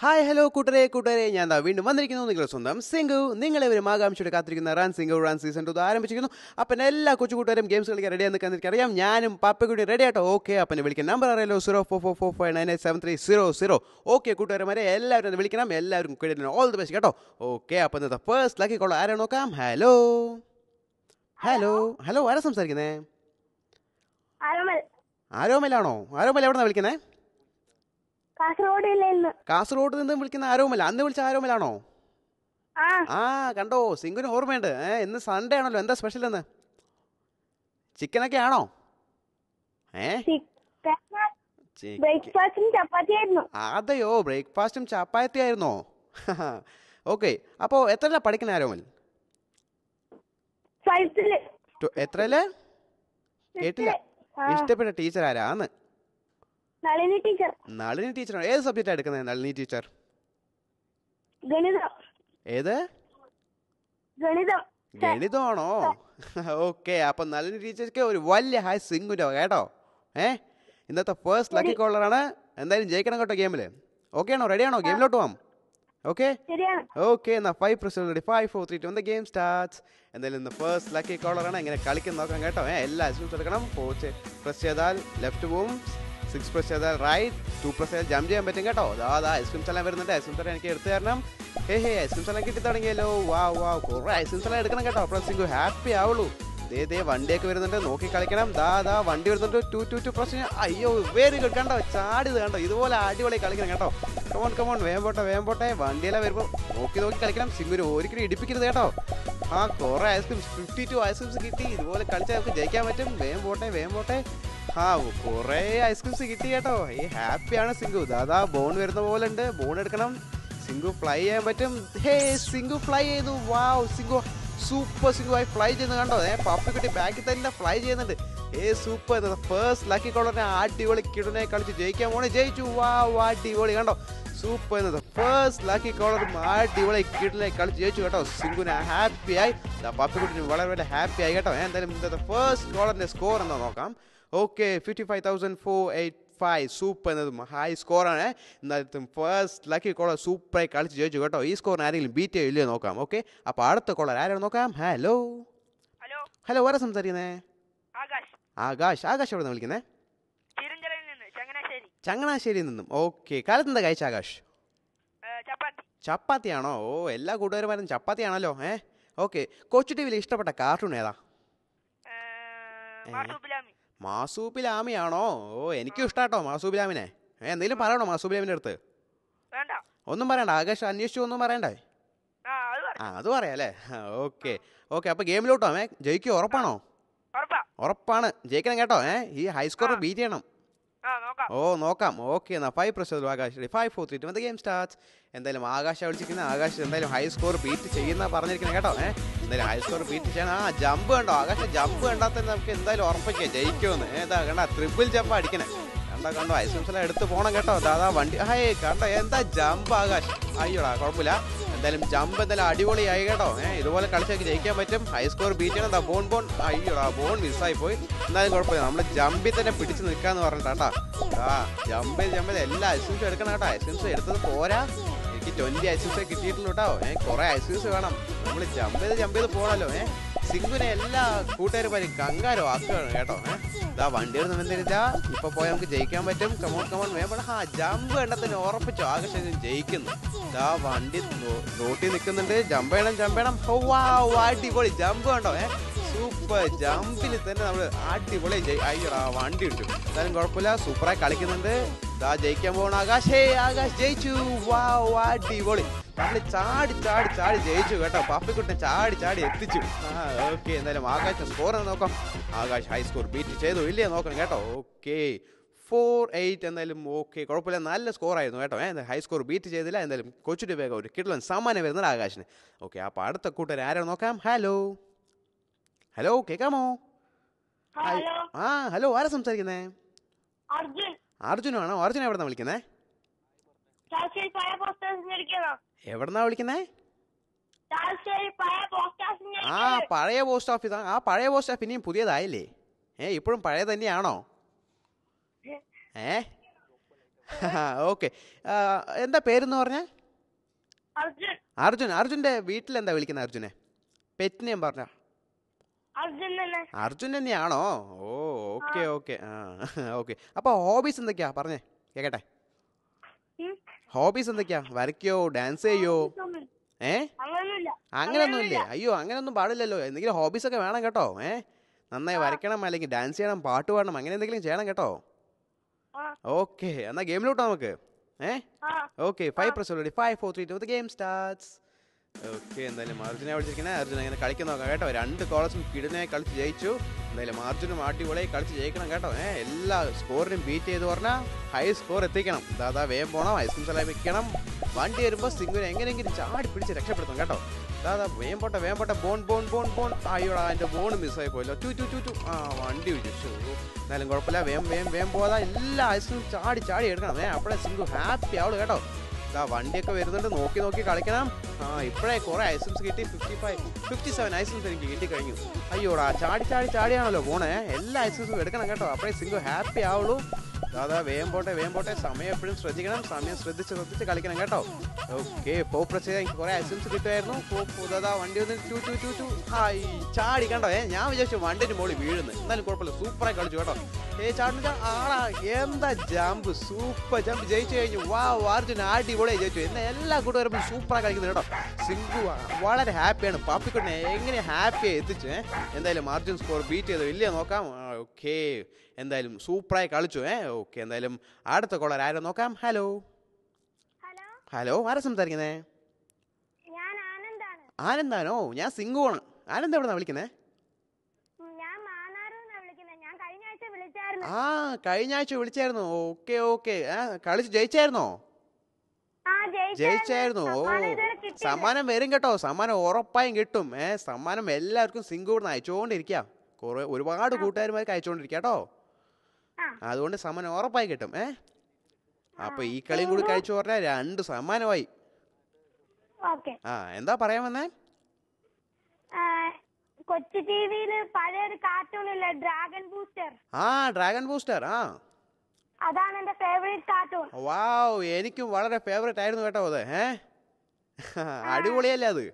Hi hello കൂട്ടരെ ഞാൻ ദാ വീണ്ടും വന്നിരിക്കുന്നു നിങ്ങളുടെ സ്വന്തം സിംഗു. നിങ്ങളെവരും ആകാംക്ഷയോടെ കാത്തിരിക്കുന്ന റൺ സിംഗു റൺ സീസൺ 2 ആരംഭിച്ചിരിക്കുന്നു. അപ്പം എല്ലാ കൊച്ചു കൂട്ടുകാരും ഗെയിംസ് കളിക്കാൻ റെഡിയാന്ന് നിൽക്കാൻ എനിക്കറിയാം. ഞാനും പപ്പക്കൂടി റെഡി ആട്ടോ. ഓക്കെ, അപ്പം വിളിക്കാൻ നമ്പർ അറിയാലോ 0444598730. ഓക്കെ കൂട്ടുകാരന്മാരെ, എല്ലാവരും വിളിക്കണം. എല്ലാവരും ഓൾ ദി ബെസ്റ്റ് കേട്ടോ. ഓക്കെ, അപ്പം ഇന്നത്തെ ഫസ്റ്റ് ലക്കി കോൾ ആരാ നോക്കാം. ഹലോ ഹലോ ഹലോ, ആരാ സംസാരിക്കുന്നേ? ആരോമലാണോ? ആരോമൽ എവിടെ നിന്നാണ് വിളിക്കുന്നേ? കാസർഗോഡ് നിന്ന് വിളിക്കുന്ന ആരോമല. അന്ന് വിളിച്ച ആരോമലാണോ? ആ കണ്ടോ, സിംഗുന് ഓർമ്മയുണ്ട്. ഇന്ന് സൺഡേ ആണല്ലോ. എന്താ സ്പെഷ്യൽ എന്ന്? ചിക്കനൊക്കെ ആണോ? അതെയോ, ബ്രേക്ക്ഫാസ്റ്റും ചപ്പാത്തി ആയിരുന്നോ? ഓക്കെ, അപ്പോ എത്രല്ല പഠിക്കുന്ന ആരോമൽ? എത്രല്ലേ? കേട്ടില്ല. ഇഷ്ടപ്പെട്ട ടീച്ചർ ആരാന്ന്? നളിനി ടീച്ചറാണ്. ഏത് സബ്ജക്റ്റാണ് എടുക്കുന്നത് നളിനി ടീച്ചർ? ഏത്? ഗണിതമാണോ? ഓക്കെ, അപ്പൊ നളിനി ടീച്ചർക്ക് ഒരു വലിയ ഹായ് സിംഗുന്റെ കേട്ടോ. ഇന്നത്തെ ഫസ്റ്റ് ലക്കി കോളറാണ്. എന്തായാലും ജയിക്കണം കേട്ടോ ഗെയിമില്. ഓക്കെ ആണോ? റെഡി ആണോ? ഗെയിമിലോട്ട് പോവാം. ഓക്കെ ഓക്കെ, എന്നാ 5 press 5 4 3 2 ഗെയിം സ്റ്റാർട്ട്സ്. എന്തായാലും ഇന്ന് ഫസ്റ്റ് ലക്കി കോളറാണ്. എങ്ങനെ കളിക്കുന്ന നോക്കാം കേട്ടോ. എല്ലാ ഐസ്ക്രീംസ് എടുക്കണം. പ്രസ് ചെയ്താൽ ലെഫ്റ്റ് പോവും, 6 പ്രസ് ചെയ്താൽ റൈറ്റ്, 2 പ്രസ് ചെയ്താൽ ജമ്പ് ചെയ്യാൻ പറ്റും കേട്ടോ. അതാ ഐസ്ക്രീംസ് എല്ലാം വരുന്നുണ്ട്. ഐസ്ക്രീംസ് എല്ലാം എനിക്ക് എടുത്തു തരണം. ഐസ്ക്രീംസ് എല്ലാം കിട്ടി തുടങ്ങിയല്ലോ. വാ കുറേ ഐസ്ക്രീംസ് എല്ലാം എടുക്കണം കേട്ടോ. അപ്പോൾ സിംഗു ഹാപ്പി ആവുള്ളൂ. ദേ വണ്ടിയൊക്കെ വരുന്നുണ്ട്, നോക്കി കളിക്കണം. ദാ വണ്ടി വരുന്നുണ്ട്. 2 പ്രസ്. അയ്യോ, വെരി ഗുഡ്. കണ്ടോ, ചാടിയത് കണ്ടോ. ഇതുപോലെ അടിപൊളി കളിക്കണം കേട്ടോ. കമോൺ വേഗം പോട്ടെ. വണ്ടിയെല്ലാം വരുമ്പോൾ നോക്കി കളിക്കണം. സിംഗുന് ഒരിക്കലും ഇടിപ്പിക്കരുത് കേട്ടോ. കുറേ ഐസ്ക്രീംസ്, 52 ഐസ്ക്രീംസ് കിട്ടി. ഇതുപോലെ കളിച്ചാൽ നമുക്ക് ജയിക്കാൻ പറ്റും. വേഗം പോട്ടെ. കുറേ ഐസ്ക്രീംസ് കിട്ടി കേട്ടോ. ഹാപ്പിയാണ് സിംഗു. ദാ ബോൺ വരുന്ന പോലെ ഉണ്ട്. ബോൺ എടുക്കണം. സിംഗു ഫ്ലൈ ചെയ്യാൻ പറ്റും. സിംഗു ഫ്ലൈ ചെയ്തു. വാവ്, സിംഗു സൂപ്പർ. സിംഗു ആയി ഫ്ലൈ ചെയ്യുന്നത് കണ്ടോ. പപ്പിക്കുട്ടി ബാക്കിൽ തന്നെ ഫ്ലൈ ചെയ്യുന്നുണ്ട്. സൂപ്പർ. ഫസ്റ്റ് ലക്കി കോളറിനെ അടിപൊളി കിടനെ കളിച്ച് ജയിക്കാൻ പോണേ. ജയിച്ചു. വാവ്, അടിപൊളി കണ്ടോ. സൂപ്പർ. ഫസ്റ്റ് ലക്കി കോളർ അടിപൊളി കിടനെ കളിച്ച് ജയിച്ചു കേട്ടോ. സിംഗുനെ ഹാപ്പിയായി, പപ്പിക്കുട്ടിന് വളരെ ഹാപ്പി ആയി കേട്ടോ. എന്തായാലും ഇന്നത്തെ ഫസ്റ്റ് കോളറിന്റെ സ്കോർ എന്താ നോക്കാം. ഓക്കെ, 55,485. സൂപ്പർ എന്നതും ഹൈ സ്കോറാണ്. ഇന്നത്തെ ഫസ്റ്റ് ലക്കി കോളർ സൂപ്പറായി കളിച്ച് ജയിച്ചു കേട്ടോ. ഈ സ്കോറിന് ആരെങ്കിലും ബീറ്റ് ചെയ്യോ ഇല്ലയോ നോക്കാം. ഓക്കെ, അപ്പോൾ അടുത്ത കോളർ ആരാണ് നോക്കാം. ഹലോ ആരാ സംസാരിക്കുന്നേ? ആകാശ് എവിടെ നിന്ന് വിളിക്കുന്നേ? ചങ്ങനാശ്ശേരിയിൽ നിന്നും. ഓക്കെ, കാലത്ത് എന്താ കഴിച്ച ആകാശ്? ചപ്പാത്തിയാണോ? എല്ലാ കൂട്ടുകാരുമാരും ചപ്പാത്തിയാണല്ലോ. ഓക്കെ, കൊച്ചു ടി വിയിൽ ഇഷ്ടപ്പെട്ട കാർട്ടൂൺ ഏതാ? മാസൂപ്പിലാമിയാണോ? എനിക്കും ഇഷ്ടാട്ടോ മാസൂപ്പിലാമിനെ. എന്തെങ്കിലും പറയണോ മാസൂപ്പിലാമിൻ്റെ അടുത്ത്? ഒന്നും പറയണ്ട. ആകാശ് അന്വേഷിച്ചു ഒന്നും പറയണ്ടേ? അത് പറയാല്ലേ. ഓക്കെ അപ്പൊ ഗെയിമിലോട്ടോ. ജയിക്കോ? ഉറപ്പാണോ? ഉറപ്പാണ്. ജയിക്കണം കേട്ടോ. ഈ ഹൈ സ്കോർ ബീറ്റ് ചെയ്യണം. നോക്കാം. ഓക്കെ, എന്നാ 5 press ആകാശ്. 5 4 3 2 game starts. എന്തായാലും ആകാശ് വിളിച്ചിരിക്കുന്നത്. ആകാശ് എന്തായാലും ഹൈ സ്കോർ ബീറ്റ് ചെയ്യുന്ന പറഞ്ഞിരിക്കുന്നത് കേട്ടോ. എന്തായാലും ഹൈ സ്കോർ ബീറ്റ് ചെയ്യണം. ജമ്പ് കണ്ടോ ആകാശ്? ജമ്പ് കണ്ടാൽ തന്നെ നമുക്ക് എന്തായാലും ഉറപ്പിക്കാം ജയിക്കുമെന്ന്. കണ്ട, ട്രിപ്പിൾ ജമ്പ് അടിക്കണേ. കണ്ടോ ഐസ്ക്രീംസ് എല്ലാം എടുത്ത് പോകണം കേട്ടോ. ദാ വണ്ടി കണ്ടോ, എന്താ ജമ്പ് ആകാശ്. അയ്യോടാ, കുഴപ്പമില്ല. എന്തായാലും ജമ്പ് എന്തായാലും അടിപൊളിയായി കേട്ടോ. ഇതുപോലെ കളിച്ചൊക്കെ ജയിക്കാൻ പറ്റും. ഹൈ സ്കോർ ബീറ്റ് ചെയ്യണം. ബോൺ അയ്യോടാ, ബോൺ മിസ്സായി പോയി. എന്നാലും കുഴപ്പമില്ല, നമ്മൾ ജമ്പിൽ തന്നെ പിടിച്ച് നിൽക്കാന്ന് പറഞ്ഞിട്ടാ. ജമ്പിൽ എല്ലാ ഐസ്ക്രീംസും എടുക്കണം കേട്ടോ. ഐസ്ക്രീംസ് എടുത്തത് പോരാ, എനിക്ക് 20 ഐസ്ക്രീംസേ കിട്ടിയിട്ടുള്ളൂ കേട്ടോ. കുറേ ഐസ്ക്രീംസ് വേണം. നമ്മൾ ജമ്പ് ചെയ്ത് പോകണല്ലോ. സിംഗുനെ എല്ലാ കൂട്ടുകാരും കങ്കാരോ ആക്കുകയാണ് കേട്ടോ. വണ്ടി വരുന്നതെന്താ, ഇപ്പൊ പോയാൽ നമുക്ക് ജയിക്കാൻ പറ്റും. കമോൺ വേണം. ജമ്പ് കണ്ടത്തിന് ഉറപ്പിച്ചു ആകർഷണം ജയിക്കുന്നു. വണ്ടി റോട്ടിൽ നിൽക്കുന്നുണ്ട്. ജമ്പ് ചെയ്യണം. അടിപൊളി ജമ്പ് കണ്ടോ. സൂപ്പർ ജമ്പിൽ തന്നെ നമ്മൾ അടിപൊളി അയ്യോടാ, വണ്ടി ഉണ്ട്. എന്തായാലും കുഴപ്പമില്ല, സൂപ്പറായി കളിക്കുന്നുണ്ട്. ജയിക്കാൻ പോകണം ആകാശ്. ആകാശ് ജയിച്ചു. അടിപൊളി. നമ്മൾ ചാടി ജയിച്ചു കേട്ടോ. പപ്പിക്കുട്ടൻ ചാടി എത്തിച്ചു. ഓക്കെ, എന്തായാലും ആകാശ് സ്കോർ നോക്കാം. ആകാശ് ഹൈ സ്കോർ ബീറ്റ് ചെയ്തോ ഇല്ലയോ നോക്കണം കേട്ടോ. ഓക്കെ, 4-8. എന്തായാലും ഓക്കെ, കുഴപ്പമില്ല, നല്ല സ്കോർ ആയിരുന്നു കേട്ടോ. ഹൈ സ്കോർ ബീറ്റ് ചെയ്തില്ല. എന്തായാലും കൊച്ചുട്ടി വേഗം ഒരു കിടലൻ സമ്മാനം വരുന്നത് ആകാശിന്. ഓക്കെ, അപ്പോൾ അടുത്ത കൂട്ടുകാർ ആരാണ് നോക്കാം. ഹലോ കേൾക്കാമോ? ഹലോ ആരാ സംസാരിക്കുന്നേ? അർജുനാണോ? അർജുൻ എവിടെന്നാ വിളിക്കുന്നേ? എവിടെന്നാ വിളിക്കുന്നേ? പഴയ പോസ്റ്റ് ഓഫീസ്. പഴയ പോസ്റ്റ് ഓഫീസ് ഇനിയും പുതിയതായില്ലേ? ഇപ്പോഴും പഴയ തന്നെയാണോ? ഓക്കെ. എന്താ പേരെന്ന് പറഞ്ഞേ? അർജുൻ. അർജുൻ. അർജുൻ്റെ വീട്ടിലെന്താ വിളിക്കുന്നത് അർജുനെ? പെറ്റ് നെയിം പറഞ്ഞ? അർജുൻ തന്നെ. അർജുൻ തന്നെയാണോ? ഓ ഓക്കെ ഓക്കെ. ആ ഓക്കെ. അപ്പോൾ ഹോബീസ് എന്തൊക്കെയാ പറഞ്ഞേ കേക്കട്ടെ. ഹോബീസ് എന്തൊക്കെയാ? വരയ്ക്കോ, ഡാൻസ് ചെയ്യോ? അങ്ങനെയൊന്നുമില്ലേ? അയ്യോ അങ്ങനെയൊന്നും പാടില്ലല്ലോ. എന്തെങ്കിലും ഹോബീസൊക്കെ വേണം കേട്ടോ. നന്നായി വരയ്ക്കണം, അല്ലെങ്കിൽ ഡാൻസ് ചെയ്യണം, പാട്ട് പാടണം, അങ്ങനെ എന്തെങ്കിലും ചെയ്യണം കേട്ടോ. ഓക്കെ, എന്നാൽ ഗെയിമിലോട്ടോ നമുക്ക്. Okay, 5 press already. 5 4 3 2 the game starts. Okay, എന്തായാലും അർജുനെ വിളിച്ചിരിക്കണേ. അർജുൻ അങ്ങനെ കളിക്കാൻ നോക്കാം കേട്ടോ. 2 കോളേഴ്സും കിടിനെ കളിച്ച് ജയിച്ചു. എന്തായാലും അർജുനും അടിപൊളിയായി കളിച്ച് ജയിക്കണം കേട്ടോ. എല്ലാ സ്കോറിനും ബീറ്റ് ചെയ്ത് പറഞ്ഞാൽ ഹൈ സ്കോർ എത്തിക്കണം. ദാദാ വേഗം പോകണം, ഐസ്ക്രീം സലായി വെക്കണം. വണ്ടി വരുമ്പോൾ സിംഗിനെ എങ്ങനെയെങ്കിലും ചാടി പിടിച്ച് രക്ഷപ്പെടുത്തണം കേട്ടോ. ദാദാ വേഗം പോട്ടെ. ബോൺ. അയ്യോടാ, എൻ്റെ ബോൺ മിസ്സായി പോയല്ലോ. ടു ആ വണ്ടി വിളിച്ചു. എന്നാലും കുഴപ്പമില്ല, വേഗം പോകാതെ എല്ലാ ഐസ്ക്രീം ചാടി എടുക്കണം. അപ്പോഴേ സിംഗു ഹാപ്പി ആവുള്ളൂ കേട്ടോ. വണ്ടിയൊക്കെ വരുന്നുണ്ട്, നോക്കി കളിക്കണം. ഇപ്പോഴേ കുറേ ഐസ്ക്രീംസ് കിട്ടി. 57 ഐസ്ക്രീംസ് എനിക്ക് കിട്ടിക്കഴിഞ്ഞു. അയ്യോടാ, ചാടിയാണല്ലോ പോണേ. എല്ലാ ഐസ്ക്രീംസും എടുക്കണം കേട്ടോ. അപ്പോഴേ സിംഗു ഹാപ്പി ആവുള്ളൂ. ദാദാ വേഗം പോട്ടെ. സമയം എപ്പോഴും ശ്രദ്ധിക്കണം. സമയം ശ്രദ്ധിച്ച് കളിക്കണം കേട്ടോ. ഓക്കെ, പ്രസ് ചെയ്താൽ എനിക്ക് കുറേ ഐസ്ക്രീംസ് കിട്ടുമായിരുന്നു. ദാദാ വണ്ടി വന്ന് ടു ഹായ് ചാടി കണ്ടോ. ഞാൻ വിചാരിച്ചു വണ്ടിൻ്റെ മുകളിൽ വീഴുന്നു. എന്നാലും കുഴപ്പമില്ല, സൂപ്പറായി കളിച്ചു കേട്ടോ. ആളാ, എന്താ ജമ്പ്, സൂപ്പർ ജമ്പ്, ജയിച്ചു കഴിഞ്ഞു. അർജുൻ അടിപൊളിയായി ജയിച്ചു. എന്നാൽ എല്ലാ കൂട്ടുകാരും സൂപ്പറായി കളിക്കുന്നു കേട്ടോ. സിംഗു വളരെ ഹാപ്പിയാണ്. പാപ്പിക്കുട്ടിനെ എങ്ങനെ ഹാപ്പിയായി എത്തിച്ചു. എന്തായാലും അർജുൻ സ്കോർ ബീറ്റ് ചെയ്തോ ഇല്ലയോ നോക്കാം. ഓക്കെ, എന്തായാലും സൂപ്പറായി കളിച്ചു. ഓക്കെ, എന്തായാലും അടുത്ത കോളർ ആരോ നോക്കാം. ഹലോ, ആരാ സംസാരിക്കുന്നേ? ആനന്ദാണോ? ഞാൻ സിംഗു ആണ്. ആനന്ദ് എവിടെന്നാ വിളിക്കുന്നേ? കഴിഞ്ഞ ആഴ്ച വിളിച്ചായിരുന്നു. ഓക്കെ. കളിച്ച് ജയിച്ചായിരുന്നോ? ഓ, സമ്മാനം വരും കേട്ടോ. സമ്മാനം ഉറപ്പായും കിട്ടും. സമ്മാനം എല്ലാവർക്കും സിംഗു ഇവിടുന്ന് അയച്ചുകൊണ്ടിരിക്കുക. ഒരുപാട് കൂട്ടുകാരുമാർക്ക് അയച്ചുകൊണ്ടിരിക്കുക കേട്ടോ. അതുകൊണ്ട് സമ്മാനം ഉറപ്പായി കിട്ടും. അപ്പൊ ഈ കളിയും കൂടി കഴിച്ചു പറഞ്ഞാൽ 2 സമ്മാനമായി. എന്താ പറയാൻ വന്നേ? കൊച്ചി ടിവിയിൽ പഴയൊരു കാർട്ടൂൺ ഇല്ലേ, ഡ്രാഗൺ ബൂസ്റ്റർ. Dragon booster. അതാണ് എന്റെ ഫേവറേറ്റ് കാർട്ടൂൺ. വാവ്, എനിക്കും വളരെ ഫേവറേറ്റ് ആയിരുന്നു കേട്ടോ അത്. അടിപൊളിയല്ലേ അത്?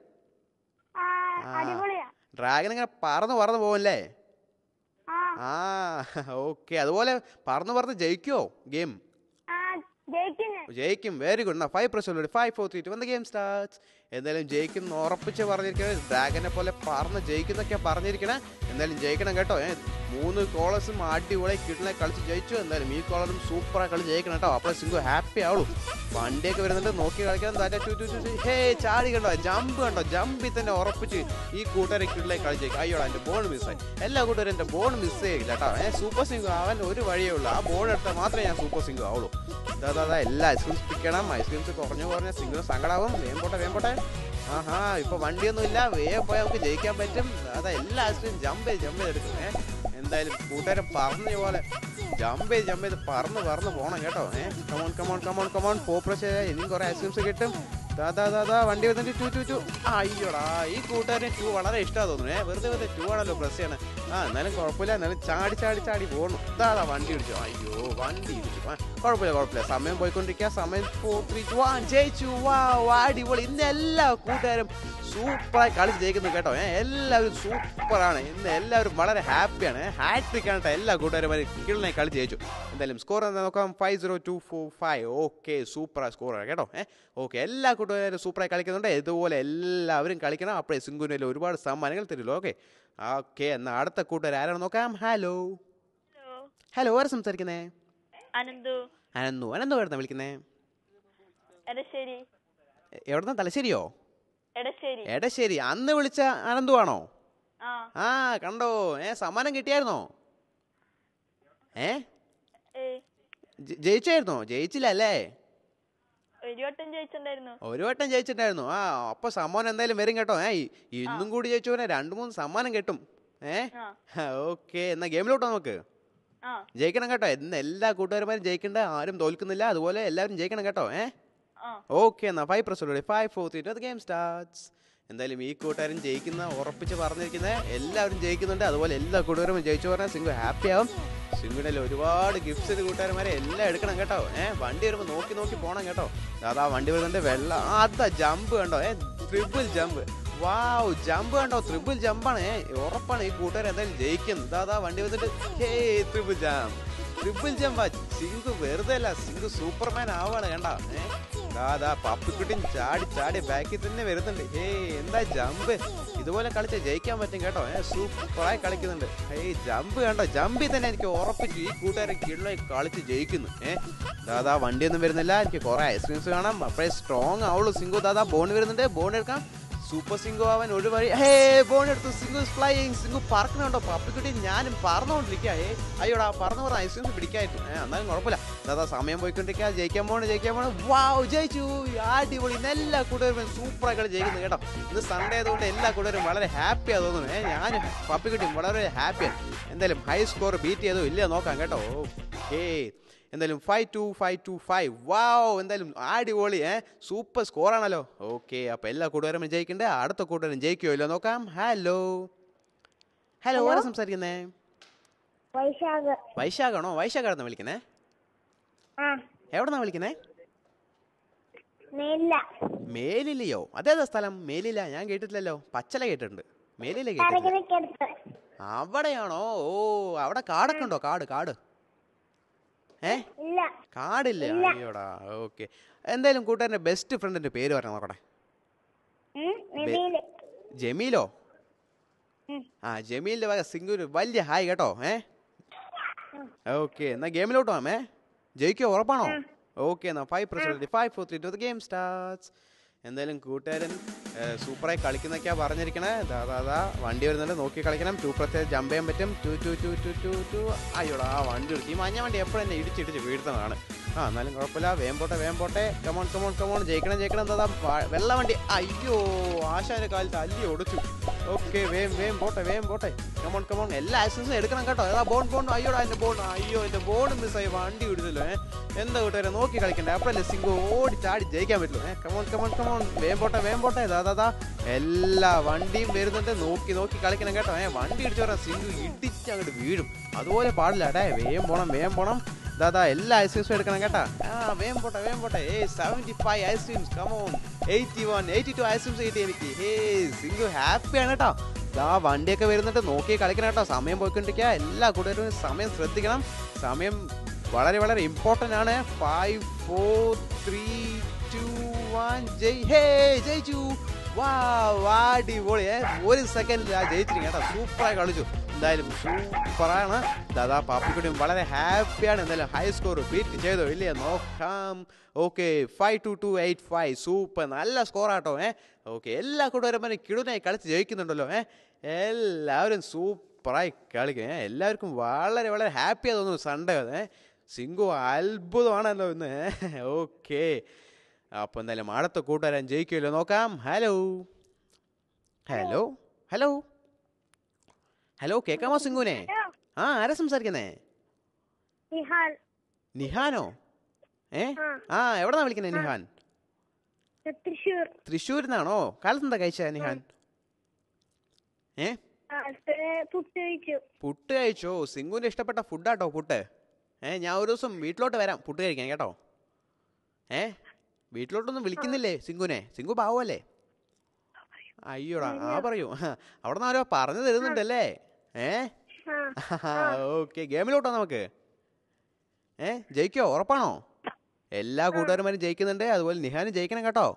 ഡ്രാഗൺ ഇങ്ങനെ പറന്ന് പോവല്ലേ? ഓക്കെ, അതുപോലെ പറന്ന് ജയിക്കുമോ ഗെയിം? ജയിക്കും. Very good. 5 press already. 5 4 3 2 when the game starts. എന്തായാലും ജയിക്കും ഉറപ്പിച്ച് പറഞ്ഞിരിക്കണേ. ഡ്രാഗനെ പോലെ പറന്ന് ജയിക്കുന്നൊക്കെ പറഞ്ഞിരിക്കണേ. എന്തായാലും ജയിക്കണം കേട്ടോ. 3 കോളേഴ്സും അടിപൊളി കിട്ടണെ കളിച്ച് ജയിച്ചു. എന്തായാലും ഈ കോളറും സൂപ്പറായി കളിച്ച് ജയിക്കണം കേട്ടോ. അപ്പോൾ സിംഗു ഹാപ്പി ആവുള്ളൂ. വണ്ടിയൊക്കെ വരുന്നുണ്ട്, നോക്കി കളിക്കണം. ചാടി കണ്ടോ, ജമ്പിൽ തന്നെ ഉറപ്പിച്ച് ഈ കൂട്ടുകാരെ കിട്ടണെ കളിച്ച് ജയിക്കും. അയ്യോടാ, എൻ്റെ ബോൺ മിസ്സായി. എല്ലാ കൂട്ടുകാരും എൻ്റെ ബോൺ മിസ് ചെയ്യില്ല കേട്ടോ. സൂപ്പർ സിംഗു ആവാൻ ഒരു വഴിയേ ഉള്ളൂ. ആ ബോൺ എടുത്താൽ മാത്രമേ ഞാൻ സൂപ്പർ സിംഗു ആവുള്ളൂ. അതാ എല്ലാ ഐസ്ക്രീംസ് പിടിക്കണം. ഐസ്ക്രീംസ് കുറഞ്ഞ സിംഗിന് സങ്കടാവും. വേഗം പോട്ടെ. ഇപ്പൊ വണ്ടിയൊന്നും ഇല്ല, വേഗം പോയാൽ നമുക്ക് ജയിക്കാൻ പറ്റും. അതാ എല്ലാ ഐസ്ക്രീം ജമ്പ് ചെയ്തെടുക്കും. എന്തായാലും കൂട്ടുകാരൻ പറഞ്ഞ പോലെ ജമ്പ് ചെയ്ത് പറന്ന് പോകണം കേട്ടോ. കമോൺ 4 press ചെയ്താൽ ഇനിയും കുറെ ഐസ്ക്രീംസ് കിട്ടും. ദാ വണ്ടി വന്നിട്ട് 2 അയ്യോടാ, ഈ കൂട്ടുകാരൻ 2 വളരെ ഇഷ്ടമാണ് തോന്നുന്നു. വെറുതെ 2 ആണല്ലോ പ്രസ് ചെയ്യണേ. എന്നാലും കുഴപ്പമില്ല. എന്നാലും ചാടി പോകണം. വണ്ടി ഇടിച്ചു. അയ്യോ, വണ്ടി ഇടിച്ചു. കുഴപ്പമില്ല. സമയം പോയിക്കൊണ്ടിരിക്കുക. സമയം 4 3 2 1 ജയിച്ചു. അടിപൊളി. ഇന്ന് എല്ലാ കൂട്ടുകാരും സൂപ്പറായി കളിച്ച് ജയിക്കുന്നു കേട്ടോ. എല്ലാവരും സൂപ്പറാണ്. ഇന്ന് എല്ലാവരും വളരെ ഹാപ്പിയാണ്. ഹാട്രിക് ആണ് കേട്ടോ. എല്ലാ കൂട്ടുകാരും കിളിനെ കളിച്ച് ജയിച്ചു. എന്തായാലും സ്കോർ എന്താ നോക്കാം. 5-0-2-4-5. ഓക്കെ, സൂപ്പറായ സ്കോറാണ് കേട്ടോ. ഓക്കെ, എല്ലാ കൂട്ടുകാരും സൂപ്പറായി കളിക്കുന്നുണ്ട്. ഇതുപോലെ എല്ലാവരും കളിക്കണം. അപ്പോഴേ സിംഗുവിന് ഒരുപാട് സമ്മാനങ്ങൾ തരുമല്ലോ. ഓക്കെ, എന്നാൽ അടുത്ത കൂട്ടുകാർ ആരാണ് നോക്കാം. ഹലോ, ആരാ സംസാരിക്കുന്നേ? അനന്തു എവിടുന്നാ വിളിക്കുന്നേ? എവിടുന്നാ? തലശ്ശേരിയോ? എടശ്ശേരി. അന്ന് വിളിച്ച അനന്തു ആണോ? കണ്ടോ, സമ്മാനം കിട്ടിയായിരുന്നോ? ജയിച്ചായിരുന്നോ? ജയിച്ചില്ല അല്ലേ? ഒരു വട്ടം ജയിച്ചിട്ടുണ്ടായിരുന്നു. അപ്പൊ സമ്മാനം എന്തായാലും വരും കേട്ടോ. ഇന്നും കൂടി ജയിച്ചു പറഞ്ഞാൽ 2-3 സമ്മാനം കിട്ടും. ഓക്കെ, എന്നാ ഗെയിമിലോട്ടോ നമുക്ക്. ജയിക്കണം കേട്ടോ. ഇന്ന് എല്ലാ കൂട്ടുകാരുമാരും ജയിക്കണ്ട, ആരും തോൽക്കുന്നില്ല. അതുപോലെ എല്ലാവരും ജയിക്കണം കേട്ടോ. ഓക്കെ, എന്നാ 5 press already. 5 4 3 2 the game starts. എന്തായാലും ഈ കൂട്ടുകാരൻ ജയിക്കുന്ന ഉറപ്പിച്ച് പറഞ്ഞിരിക്കുന്നത് എല്ലാവരും ജയിക്കുന്നുണ്ട്. അതുപോലെ എല്ലാ കൂട്ടുകാരും ജയിച്ചു പറഞ്ഞാൽ സിംഗു ഹാപ്പി ആവും. സിംഗുടെ ഒരുപാട് ഗിഫ്റ്റ്സ് കൂട്ടുകാരന്മാരെ എല്ലാം എടുക്കണം കേട്ടോ. വണ്ടി വരുമ്പോൾ നോക്കി നോക്കി പോകണം കേട്ടോ. അതാ വണ്ടി വരുന്നുണ്ട്. വെള്ളം അതാ ജമ്പ് കണ്ടോ, ട്രിപ്പിൾ ജമ്പ്. വാവ്, ജമ്പ് കണ്ടോ, ട്രിപ്പിൾ ജമ്പാണ്. ഉറപ്പാണ് ഈ കൂട്ടുകാർ എന്തായാലും ജയിക്കുന്നത്. അതാ വണ്ടി വന്നിട്ട് ട്രിപ്പിൾ ജമ്പ്, ട്രിപ്പിൾ ജമ്പാ. സിംഗു വെറുതെ അല്ല, സിംഗു സൂപ്പർമാൻ ആവാണ് കണ്ട. ദാ പപ്പിക്കുട്ടിയും ചാടി ചാടി ബാക്കിൽ തന്നെ വരുന്നുണ്ട്. എന്താ ജമ്പ്, ഇതുപോലെ കളിച്ച് ജയിക്കാൻ പറ്റും കേട്ടോ. സൂപ്പറായി കളിക്കുന്നുണ്ട്. ജമ്പ് കണ്ടോ, ജമ്പിൽ തന്നെ എനിക്ക് ഉറപ്പിച്ചു ഈ കൂട്ടുകാരെ കീഴിലായി കളിച്ച് ജയിക്കുന്നു. ദാദാ വണ്ടിയൊന്നും വരുന്നില്ല. എനിക്ക് കുറെ ഐസ്ക്രീംസ് കാണാം, അപ്പോഴേ സ്ട്രോങ് ആവുള്ളൂ. സിംഗു ദാദാ ബോൺ വരുന്നുണ്ട്, ബോൺ എടുക്കാം. സൂപ്പർ സിംഗു ആവാൻ ഒരു വഴി. ബോൺ എടുത്തു. സിംഗു ഫ്ലൈയിങ്. സിംഗു പറക്കുന്നുണ്ടോ, പപ്പിക്കുട്ടി ഞാനും പറന്നുകൊണ്ടിരിക്കുക. അയ്യോടാ പറന്ന് പറഞ്ഞ ഐസ്ക്രീംസ് പിടിക്കായിരുന്നു. എന്നാലും കുഴപ്പമില്ല. അതാ സമയം പോയിക്കൊണ്ടിരിക്കുക. ജയിക്കാൻ പോണ്. വാവ്, ജയിച്ചു. അടിപൊളി. എല്ലാ കൂട്ടുകാരും സൂപ്പറായി കളി ജയിക്കുന്നു കേട്ടോ. ഇന്ന് സൺഡേ ആയതുകൊണ്ട് എല്ലാ കൂട്ടുകാരും വളരെ ഹാപ്പിയാ തോന്നുന്നു. ഞാനും പപ്പിക്കുട്ടിയും വളരെ ഹാപ്പിയാണ്. എന്തായാലും ഹൈ സ്കോർ ബീറ്റ് ചെയ്തോ ഇല്ല നോക്കാം കേട്ടോ. എന്തായാലും 5-2. വാവ്, എന്തായാലും അടിപൊളി. സൂപ്പർ സ്കോറാണല്ലോ. ഓക്കെ, അപ്പോൾ എല്ലാ കൂട്ടുകാരും ജയിക്കണ്ടേ. അടുത്ത കൂട്ടുകാരും ജയിക്കുമോ ഇല്ലോ നോക്കാം. ഹലോ, ആരാ സംസാരിക്കുന്നേ? വൈശാഖാണോ? വൈശാഖാണെന്നാ വിളിക്കുന്നേ? എവിടെന്നാ വിളിക്കുന്നേ? മേലിലയോ? അതേതാ സ്ഥലം? മേലില ഞാൻ കേട്ടിട്ടില്ലല്ലോ. പച്ചല കേട്ടിട്ടുണ്ട്, മേലില കേട്ടിട്ടില്ല. അവിടെയാണോ? അവിടെ കാടൊക്കെ ഉണ്ടോ? കാട് കാടില്ല. അയ്യോടാ. ഓക്കെ, എന്തായാലും കൂട്ടുകാരന്റെ ബെസ്റ്റ് ഫ്രണ്ടിന്റെ പേര് പറഞ്ഞ നോക്കട്ടെ. ജമീലോ? ജമീലിന്റെ വക സിംഗുര് വലിയ ഹായ് കേട്ടോ. ഓക്കെ, എന്നാ ഗെയിമിലോട്ട് പോവാമേ. ജയിക്കോ ഉറപ്പാണോ? ഓക്കെ, എന്നാ 5 press 5 4 3 2 the game starts. എന്തായാലും കൂട്ടുകാരൻ സൂപ്പറായി കളിക്കുന്നൊക്കെയാണ് പറഞ്ഞിരിക്കണേ. ദാ വണ്ടി വരുന്നുണ്ട്, നോക്കി കളിക്കണം. 2 press ജമ്പ് ചെയ്യാൻ പറ്റും. 2. അയ്യോടാ, വണ്ടി എടുത്ത് ഈ മഞ്ഞ വണ്ടി എപ്പോഴും തന്നെ ഇടിച്ചിടിച്ച് വീഴ്ത്തുന്നതാണ്. എന്നാലും കുഴപ്പമില്ല. വേഗം പോട്ടെ. കമോൺ. ജയിക്കണം. എന്താ വെള്ള വണ്ടി. അയ്യോ, ആശാന്റെ കാലത്ത് അല്ലി ഒടിച്ചു. ഓക്കെ, വേഗം പോട്ടെ. കമോൺ. എല്ലാ ആക്സൻസും എടുക്കണം കേട്ടോ. ഏതാ ബോൺ. അയ്യോടാ, എൻ്റെ ബോൺ മിസ്സായി. വണ്ടി ഇടുന്നല്ലോ. എന്താ കൂട്ടുകാരെ നോക്കി കളിക്കണ്ടേ. അപ്പോഴല്ലേ സിംഗു ഓടി ചാടി ജയിക്കാൻ പറ്റുള്ളൂ. കമോൺ. വേഗം പോട്ടെ. ദാ എല്ലാ വണ്ടിയും വരുന്നുണ്ട്. നോക്കി കളിക്കണം കേട്ടോ. വണ്ടി ഇടിച്ചു പറഞ്ഞാൽ സിംഗു ഇടിച്ച് അങ്ങോട്ട് വീഴും. അതുപോലെ പാടില്ല. വേഗം പോണം. ദാ എല്ലാ ഐസ്ക്രീംസും എടുക്കണം കേട്ടാ. വേഗം പോട്ടെ. 75 ഐസ്ക്രീംസ്. കമോൺ. 81 82 ഐസ്ക്രീംസ് കിട്ടി എനിക്ക്. സിംഗു ഹാപ്പിയാണ് കേട്ടോ. ദാ വണ്ടിയൊക്കെ വരുന്നുണ്ട്, നോക്കി കളിക്കണം കേട്ടോ. സമയം പോയിക്കൊണ്ടിരിക്കുക. എല്ലാ കൂട്ടുകാരും സമയം ശ്രദ്ധിക്കണം. സമയം വളരെ വളരെ ഇമ്പോർട്ടൻ്റ് ആണ്. 5 4 3 2 1 ജയിച്ചു. അടിപൊളി. 1 സെക്കൻഡിൽ ജയിച്ചിരിക്കും കേട്ടോ. സൂപ്പറായി കളിച്ചു. എന്തായാലും സൂപ്പറാണ്. ദാദാ പാപ്പിക്കുട്ടിയും വളരെ ഹാപ്പിയാണ്. എന്തായാലും ഹൈ സ്കോർ ബീറ്റ് ചെയ്തോ ഇല്ലേ നോക്കാം. ഓക്കെ, 5-2-8-5. സൂപ്പർ, നല്ല സ്കോറാട്ടോ. ഓക്കെ, എല്ലാ കൂട്ടുകാരും കിടുനായി കളിച്ച് ജയിക്കുന്നുണ്ടല്ലോ. എല്ലാവരും സൂപ്പറായി കളിക്കും. എല്ലാവർക്കും വളരെ വളരെ ഹാപ്പിയാണ് തോന്നുന്നു സൺഡേ. സിംഗു അത്ഭുതമാണല്ലോ ഇന്ന്. ഓക്കെ, അപ്പോൾ എന്തായാലും അടുത്ത കൂട്ടുകാരൻ ജയിക്കുമല്ലോ നോക്കാം. ഹലോ, കേക്കാമോ സിംഗുനെ? ആരാ സംസാരിക്കുന്നേ? നിഹാനോ? എവിടെന്നാ വിളിക്കുന്നേ നിഹാൻ? തൃശ്ശൂരിന്നാണോ? കാലത്തെന്താ കഴിച്ച നിഹാൻ? പുട്ട് കഴിച്ചോ? സിംഗുവിന്റെ ഇഷ്ടപ്പെട്ട ഫുഡാട്ടോ പുട്ട്. ഞാൻ ഒരു ദിവസം വീട്ടിലോട്ട് വരാം പുട്ട് കഴിക്കാൻ കേട്ടോ. വീട്ടിലോട്ടൊന്നും വിളിക്കുന്നില്ലേ സിംഗുനെ? സിംഗു പാവല്ലേ? അയ്യോടാ, പറയൂ. അവിടെ നിന്ന് ആരോ പറഞ്ഞു തരുന്നുണ്ടല്ലേ? ഓക്കെ, ഗെയിമിലോട്ടോ നമുക്ക്. ജയിക്കോ ഉറപ്പാണോ? എല്ലാ കൂട്ടുകാരന്മാരും ജയിക്കുന്നുണ്ട്. അതുപോലെ നിഹാനും ജയിക്കണം കേട്ടോ.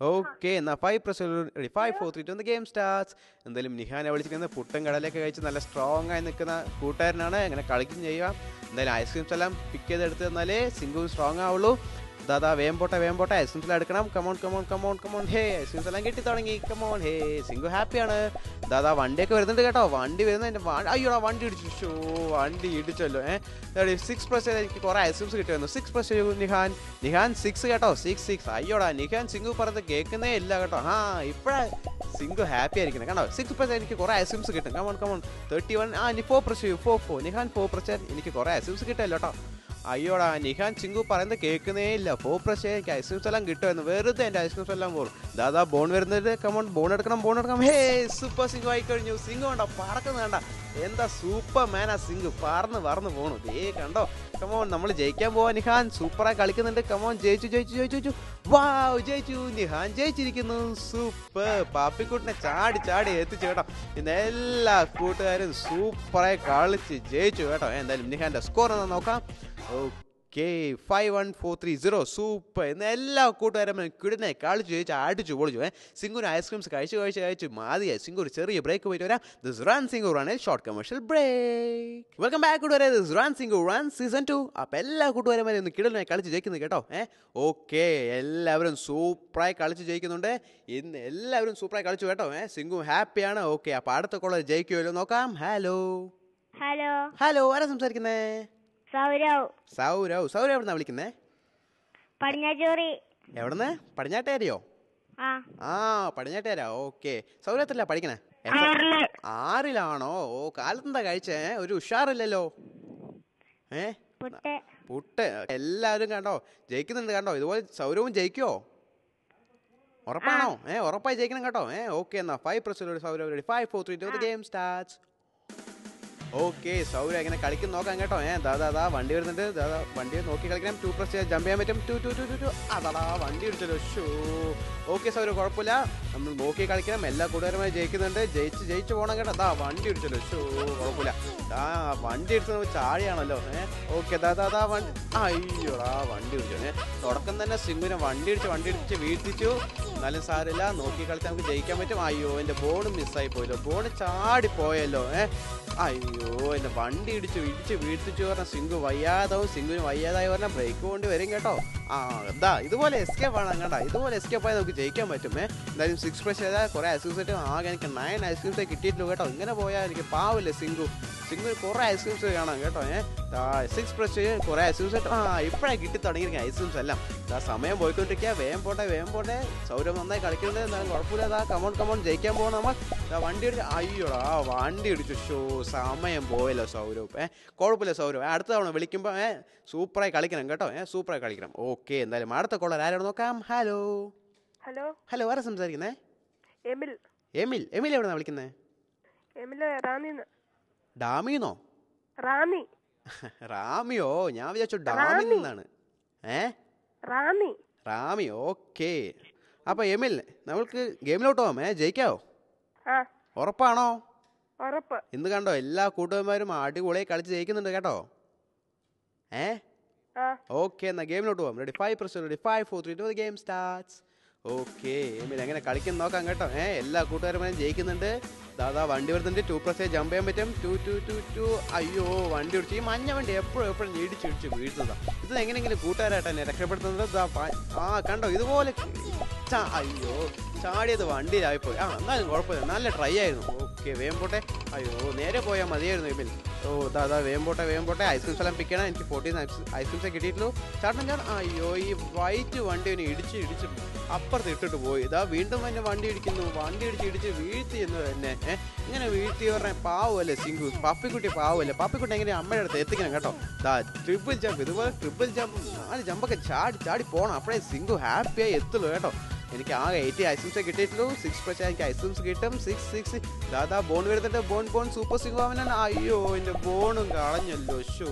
ഓക്കെ, എന്നാ 5 press 5 4 3 2 the game starts. എന്തായാലും നിഹാനെ വിളിച്ചിരിക്കുന്നത് പുട്ടും കടലൊക്കെ കഴിച്ച് നല്ല സ്ട്രോങ് ആയി നിൽക്കുന്ന കൂട്ടുകാരനാണ്. അങ്ങനെ കളിക്കും ചെയ്യുക. എന്തായാലും ഐസ്ക്രീംസ് എല്ലാം പിക്ക് ചെയ്തെടുത്ത് തന്നാലേ സിംഗു സ്ട്രോങ് ആവുള്ളൂ. ദാദാ വേഗം പോട്ടെ. ഐസ്ക്രീംസ് എല്ലാം എടുക്കണം. കമോൺ. ഐസ്ക്രീംസ് എല്ലാം കിട്ടി തുടങ്ങി. കമോൺ. സിംഗു ഹാപ്പിയാണ്. ദാദാ വണ്ടിയൊക്കെ വരുന്നുണ്ട് കേട്ടോ. വണ്ടി വരുന്നതിൻ്റെ അയ്യോടാ, വണ്ടി ഇടിച്ചു. വണ്ടി ഇടിച്ചല്ലോ. 6 press എനിക്ക് കുറേ ഐസ്ക്രീംസ് കിട്ടുമായിരുന്നു. 6 press നിഹാൻ 6 കേട്ടോ. 6. അയ്യോടാ, നിഹാൻ സിംഗു പറഞ്ഞത് കേൾക്കുന്നേ ഇല്ല കേട്ടോ. ഇപ്പോഴാ സിംഗു ഹാപ്പി ആയിരിക്കുന്നത് കണ്ടോ. 6 press എനിക്ക് കുറേ ഐസ്ക്രീംസ് കിട്ടും. കമോൺ. 31 4 press 4 നിഹാൻ 4 press എനിക്ക് കുറേ ഐസ്ക്രീംസ് കിട്ടുമല്ലോ കേട്ടോ. അയ്യോടാ നിഹാൻ ചിങ്കു പറയുന്നത് കേൾക്കുന്നേ ഇല്ല. 4+ എനിക്ക് ഐസ്ക്രീംസ് എല്ലാം കിട്ടുമായിരുന്നു. വെറുതെ എൻ്റെ ഐസ്ക്രീംസ് എല്ലാം പോകും. ദാദാ ബോൺ വരുന്നത്. കമോൺ ബോൺ എടുക്കണം. ഹേ സൂപ്പർ സിംഗു ആയിക്കഴിഞ്ഞു. സിംഗു കണ്ടോ പറക്കുന്നത് കണ്ട. എന്താ സൂപ്പർ മാനാ സിംഗു. പറന്ന് പോണു. ദേ കണ്ടോ. കമോൺ നമ്മൾ ജയിക്കാൻ പോവാ. നിഹാൻ സൂപ്പറായി കളിക്കുന്നുണ്ട്. കമോൺ ജയിച്ചു. വാവ് ജയിച്ചു. നിഹാൻ ജയിച്ചിരിക്കുന്നു. സൂപ്പർ. പാപ്പിക്കുട്ടിനെ ചാടി എത്തിച്ചു കേട്ടോ. ഇന്ന് എല്ലാ കൂട്ടുകാരും സൂപ്പറായി കളിച്ച് ജയിച്ചു കേട്ടോ. എന്തായാലും നിഹാന്റെ സ്കോർ ഒന്ന് നോക്കാം. Okay 5-1-4-3-0 super. ഇന്ന് എല്ലാ കൂട്ടുകാരും കിടന്നെ കളിച്ച് ജയിച്ച് അടിച്ചു പൊളിച്ചു. സിംഗുന് ഐസ്ക്രീംസ് കഴിച്ച് മതിയായി. സിംഗു ഒരു ചെറിയ ബ്രേക്ക് പോയിട്ട് വരാം. This run sing run short commercial break. Welcome back കൂട്ടുകാരെ. This run sing run season 2. അപ്പം എല്ലാ കൂട്ടുകാരും ഇന്ന് കിടന്നെ കളിച്ച് ജയിക്കുന്നത് കേട്ടോ. ഓക്കെ എല്ലാവരും സൂപ്പറായി കളിച്ച് ജയിക്കുന്നുണ്ട്. ഇന്ന് എല്ലാവരും സൂപ്പറായി കളിച്ചു കേട്ടോ. സിംഗു ഹാപ്പിയാണ്. ഓക്കെ അപ്പം അടുത്ത കോളർ ജയിക്കുമല്ലോ നോക്കാം. ഹലോ ആരാ സംസാരിക്കുന്നേ? സൗരവ് എവിടുന്നാ വിളിക്കുന്നേ? പടിഞ്ഞാറ്റൂരി. എവിടുന്ന്? പടിഞ്ഞാട്ടേരിയോ? പടിഞ്ഞാട്ടേരാ. ഓക്കെ സൗരത്തിലാ പഠിക്കണേ? 6-ലാണോ? ഓ കാലത്തെന്താ കഴിച്ചേ? ഒരു ഉഷാറില്ലല്ലോ. പുട്ട്. എല്ലാവരും കണ്ടോ ജയിക്കുന്നുണ്ട് കണ്ടോ. ഇതുപോലെ സൗരവും ജയിക്കുവോ? ഉറപ്പാണോ? ഉറപ്പായി ജയിക്കണം കേട്ടോ. ഓക്കെ എന്നാ 5+ Saurav ready. 5 4 3 2 game starts. Okay Saura എങ്ങനെ കളിക്കും നോക്കാം കേട്ടോ. ദാദാ വണ്ടി വരുന്നുണ്ട്. ദാദാ വണ്ടി നോക്കി കളിക്കണം. 2+ ജമ്പ് ചെയ്യാൻ പറ്റും. 2 അതാ വണ്ടി ഇടിച്ചല്ലോ. ഷോ ഓക്കെ സൗര കുഴപ്പമില്ല. നമ്മൾ നോക്കി കളിക്കണം. എല്ലാ കൂട്ടുകാരുമായി ജയിക്കുന്നുണ്ട്. ജയിച്ചു പോകണം കേട്ടോ. അതാ വണ്ടി ഇടിച്ചല്ലോ. ഷോ കുഴപ്പമില്ല. വണ്ടി ഇടിച്ചത് നമ്മൾ ചാടിയാണല്ലോ. ഓക്കെ ദാദാ വണ്ടി. അയ്യോടാ വണ്ടി ഇടിച്ചു. തുടക്കം തന്നെ സിംഗുനെ വണ്ടി ഇടിച്ച് വീഴ്ത്തിച്ചു. എന്നാലും സാരില്ല. നോക്കി കളിച്ച് നമുക്ക് ജയിക്കാൻ പറ്റും. അയ്യോ എൻ്റെ ബോൺ മിസ്സായി പോയല്ലോ. ബോൺ ചാടിപ്പോയല്ലോ. അയ്യോ എൻ്റെ വണ്ടി ഇടിച്ച് വീഴ്ത്തിച്ചു പറഞ്ഞാൽ സിംഗുവിന് വയ്യാതായി പറഞ്ഞാൽ ബ്രേക്ക് കൊണ്ട് വരും കേട്ടോ. എന്താ ഇതുപോലെ എസ്കേപ്പ് ആണ് കേട്ടോ. ഇതുപോലെ എസ്കേപ്പ് ആയി നമുക്ക് ജയിക്കാൻ പറ്റും. എന്തായാലും 6+ ചെയ്താൽ കുറേ ഐസ്ക്രീംസ് ആകെ എനിക്ക് 9 ഐസ്ക്രീംസേ കിട്ടിയിട്ടുള്ളൂ കേട്ടോ. ഇങ്ങനെ പോയാൽ എനിക്ക് പാവില്ലേ സിംഗു കുറേ ഐസ്ക്രീംസ് കാണാം കേട്ടോ. 6+ കുറേ ഐസ്ക്രീംസ് ഇപ്പോഴാണ് കിട്ടി തുടങ്ങിയിരിക്കുക ഐസ്ക്രീംസ് എല്ലാം. സമയം പോയിക്കൊണ്ടിരിക്കുക. വേഗം പോട്ടെ. സൗരവ് നന്നായി കളിക്കുന്നുണ്ട്. എന്നാലും കുഴപ്പമില്ല. കമോൺ ജയിക്കാൻ പോകണം നമ്മൾ. വണ്ടി ഇടിച്ച് അയ്യോടാ വണ്ടി ഇടിച്ചു. ഷോ സമയം പോയല്ലോ സൗരവ്. കുഴപ്പമില്ല സൗരവ്. അടുത്ത തവണ വിളിക്കുമ്പോൾ സൂപ്പറായി കളിക്കണം കേട്ടോ. സൂപ്പറായി കളിക്കണം. ഓക്കെ എന്തായാലും അടുത്ത കോളർ ആരാണ് നോക്കാം. ഹലോ ആരാ സംസാരിക്കുന്നേ? എമിൽ എവിടെന്നാ വിളിക്കുന്നേ? ഡാമിന്നോ? റാമിയോ? ഞാൻ വിചാരിച്ചു ഡാമിൽ നിന്നാണ്. റാമി. ഓക്കെ അപ്പൊ എമിൽ നമുക്ക് ഗെയിമിലോട്ട് പോവാം. ജയിക്കാവോ? ഉറപ്പാണോ? ഇന്ന് കണ്ടോ എല്ലാ കൂട്ടുകാരും അടിപൊളിയായി കളിച്ച് ജയിക്കുന്നുണ്ട് കേട്ടോ. ഓക്കെ എന്നാ ഗെയിമിലോട്ട് പോവാം. Ready 5+ ready 5 4 3 2 game starts. Okay Emil എങ്ങനെ കളിക്കും നോക്കാം കേട്ടോ. എല്ലാ കൂട്ടുകാരും ജയിക്കുന്നുണ്ട്. ദാദാ വണ്ടി വരുന്നുണ്ട്. 2+ ജമ്പ് ചെയ്യാൻ പറ്റും. 2 അയ്യോ വണ്ടി ഇടിച്ചു. ഈ മഞ്ഞ വണ്ടി എപ്പോഴും ഇടിച്ച് വീഴ്ത്തുന്നതാ. ഇത് എങ്ങനെയെങ്കിലും കൂട്ടുകാരായിട്ട് തന്നെ രക്ഷപ്പെടുത്തുന്നത്. കണ്ടോ ഇതുപോലെ അയ്യോ ചാടിയത് വണ്ടിയിലായിപ്പോയി. എന്നാലും കുഴപ്പമില്ല. നല്ല ട്രൈ ആയിരുന്നു. ഓക്കെ വേഗം പോട്ടെ. അയ്യോ നേരെ പോയാൽ മതിയായിരുന്നു എമിൽ. ദാദാ വേഗം പോട്ടെ. ഐസ്ക്രീംസ് എല്ലാം പിക്കണം. എനിക്ക് 14 ഐസ്ക്രീംസേ കിട്ടിയിട്ടുള്ളൂ. ചാട്ടൻ അയ്യോ ഈ വൈറ്റ് വണ്ടി ഇടിച്ച് അപ്പുറത്ത് ഇട്ടിട്ട് പോയി. വീണ്ടും തന്നെ വണ്ടി ഇടിച്ച് വീഴ്ത്തി എന്ന് തന്നെ. ഇങ്ങനെ വീഴ്ത്തി പറഞ്ഞാൽ പാവല്ലേ സിംഗു. പപ്പിക്കുട്ടി പാവല്ലേ. പപ്പിക്കുട്ടി എങ്ങനെ അമ്മയുടെ അടുത്ത് എത്തിക്കണം കേട്ടോ. ട്രിപ്പിൾ ജമ്പ് ഇതുപോലെ 4 ജമ്പൊക്കെ ചാടി പോകണം. അപ്പോഴേ സിംഗു ഹാപ്പിയായി എത്തുള്ളൂ കേട്ടോ. എനിക്ക് ആകെ 80 ഐസ്ക്രീംസേ കിട്ടിയിട്ടുള്ളൂ. 6+ എനിക്ക് ഐസ്ക്രീംസ് കിട്ടും. 6 ദാദാ ബോൺ വരുന്നുണ്ട്. ബോൺ സൂപ്പർ സിംഗു അവനാണ്. അയ്യോ എൻ്റെ ബോണും കളഞ്ഞല്ലോ. ഷോ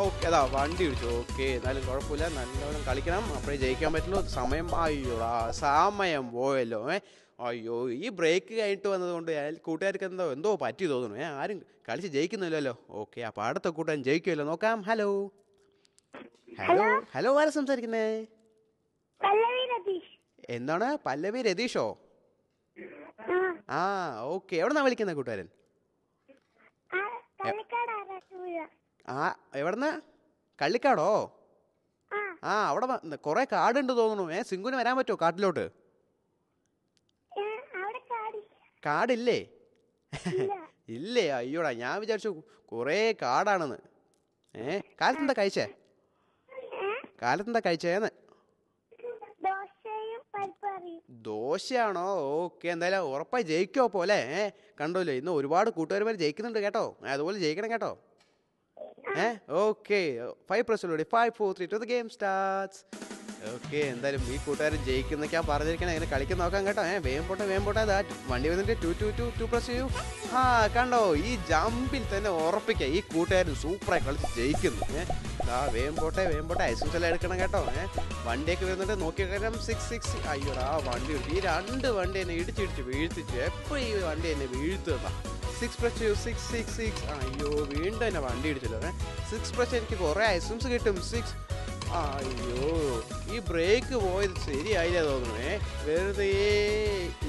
ഓക്കെ വണ്ടി ഇടിച്ചു. ഓക്കെ എന്നാലും കുഴപ്പമില്ല. നല്ലോണം കളിക്കണം. അപ്പോഴേ ജയിക്കാൻ പറ്റുള്ളൂ. സമയം പോയല്ലോ. അയ്യോ ഈ ബ്രേക്ക് കഴിഞ്ഞിട്ട് വന്നതുകൊണ്ട് കൂട്ടുകാർക്ക് എന്തോ പറ്റി തോന്നുന്നു. ആരും കളിച്ച് ജയിക്കുന്നില്ലല്ലോ. ഓക്കെ അപ്പോൾ അടുത്ത കൂട്ടുകാരൻ ജയിക്കുമല്ലോ നോക്കാം. ഹലോ ആരാ സംസാരിക്കുന്നേ? എന്താണ്? പല്ലവി രതീഷോ? ഓക്കെ എവിടെന്നാ വിളിക്കുന്ന കൂട്ടുകാരൻ? എവിടെന്നാ? കള്ളിക്കാടോ? അവിടെ കുറെ കാടുണ്ട് തോന്നുന്നു. സിംഗുന് വരാൻ പറ്റുമോ കാട്ടിലോട്ട്? കാടില്ലേ? ഇല്ലേ? അയ്യോടാ ഞാൻ വിചാരിച്ചു കുറേ കാടാണെന്ന്. കാലത്തെന്താ കഴിച്ചേന്ന്? ദോശയാണോ? ഓക്കെ എന്തായാലും ഉറപ്പായി ജയിക്കോ പോലെ. കണ്ടോല്ലോ ഇന്ന് ഒരുപാട് കൂട്ടുകാരന്മാർ ജയിക്കുന്നുണ്ട് കേട്ടോ. അതുപോലെ ജയിക്കണം കേട്ടോ. Okay 5 പ്രശ്നോടെ 5 4 3 2 the game starts. Okay, എന്തായാലും ഈ കൂട്ടുകാരൻ ജയിക്കുന്നൊക്കെ ഞാൻ പറഞ്ഞിരിക്കണേ. അങ്ങനെ കളിക്കാൻ നോക്കാം കേട്ടോ. വേഗം പോട്ടെ അതാ വണ്ടി വന്നിട്ട് 2 പ്ലസ് ചെയ്യൂ. കണ്ടോ, ഈ ജമ്പിൽ തന്നെ ഉറപ്പിക്കാം ഈ കൂട്ടുകാരൻ സൂപ്പറായി കളിച്ച് ജയിക്കുന്നു. വേഗം പോട്ടെ ഐസൻസ് എല്ലാം എടുക്കണം കേട്ടോ. വണ്ടിയൊക്കെ വരുന്നുണ്ട് നോക്കിയാൽ 6 അയ്യോടാ വണ്ടി ഈ 2 വണ്ടി എന്നെ ഇടിച്ചിടിച്ച് വീഴ്ത്തിച്ചു. എപ്പോഴും ഈ വണ്ടി എന്നെ വീഴ്ത്തുക. 6 പ്ലസ് ചെയ്യൂ. 6 അയ്യോ വീണ്ടും എന്നെ വണ്ടി ഇടിച്ചല്ലോ. 6 പ്ലസ് എനിക്ക് കുറേ ഐസൻസ് കിട്ടും. 6 അയ്യോ ഈ ബ്രേക്ക് പോയത് ശരിയായില്ല തോന്നുന്നു. വെറുതെ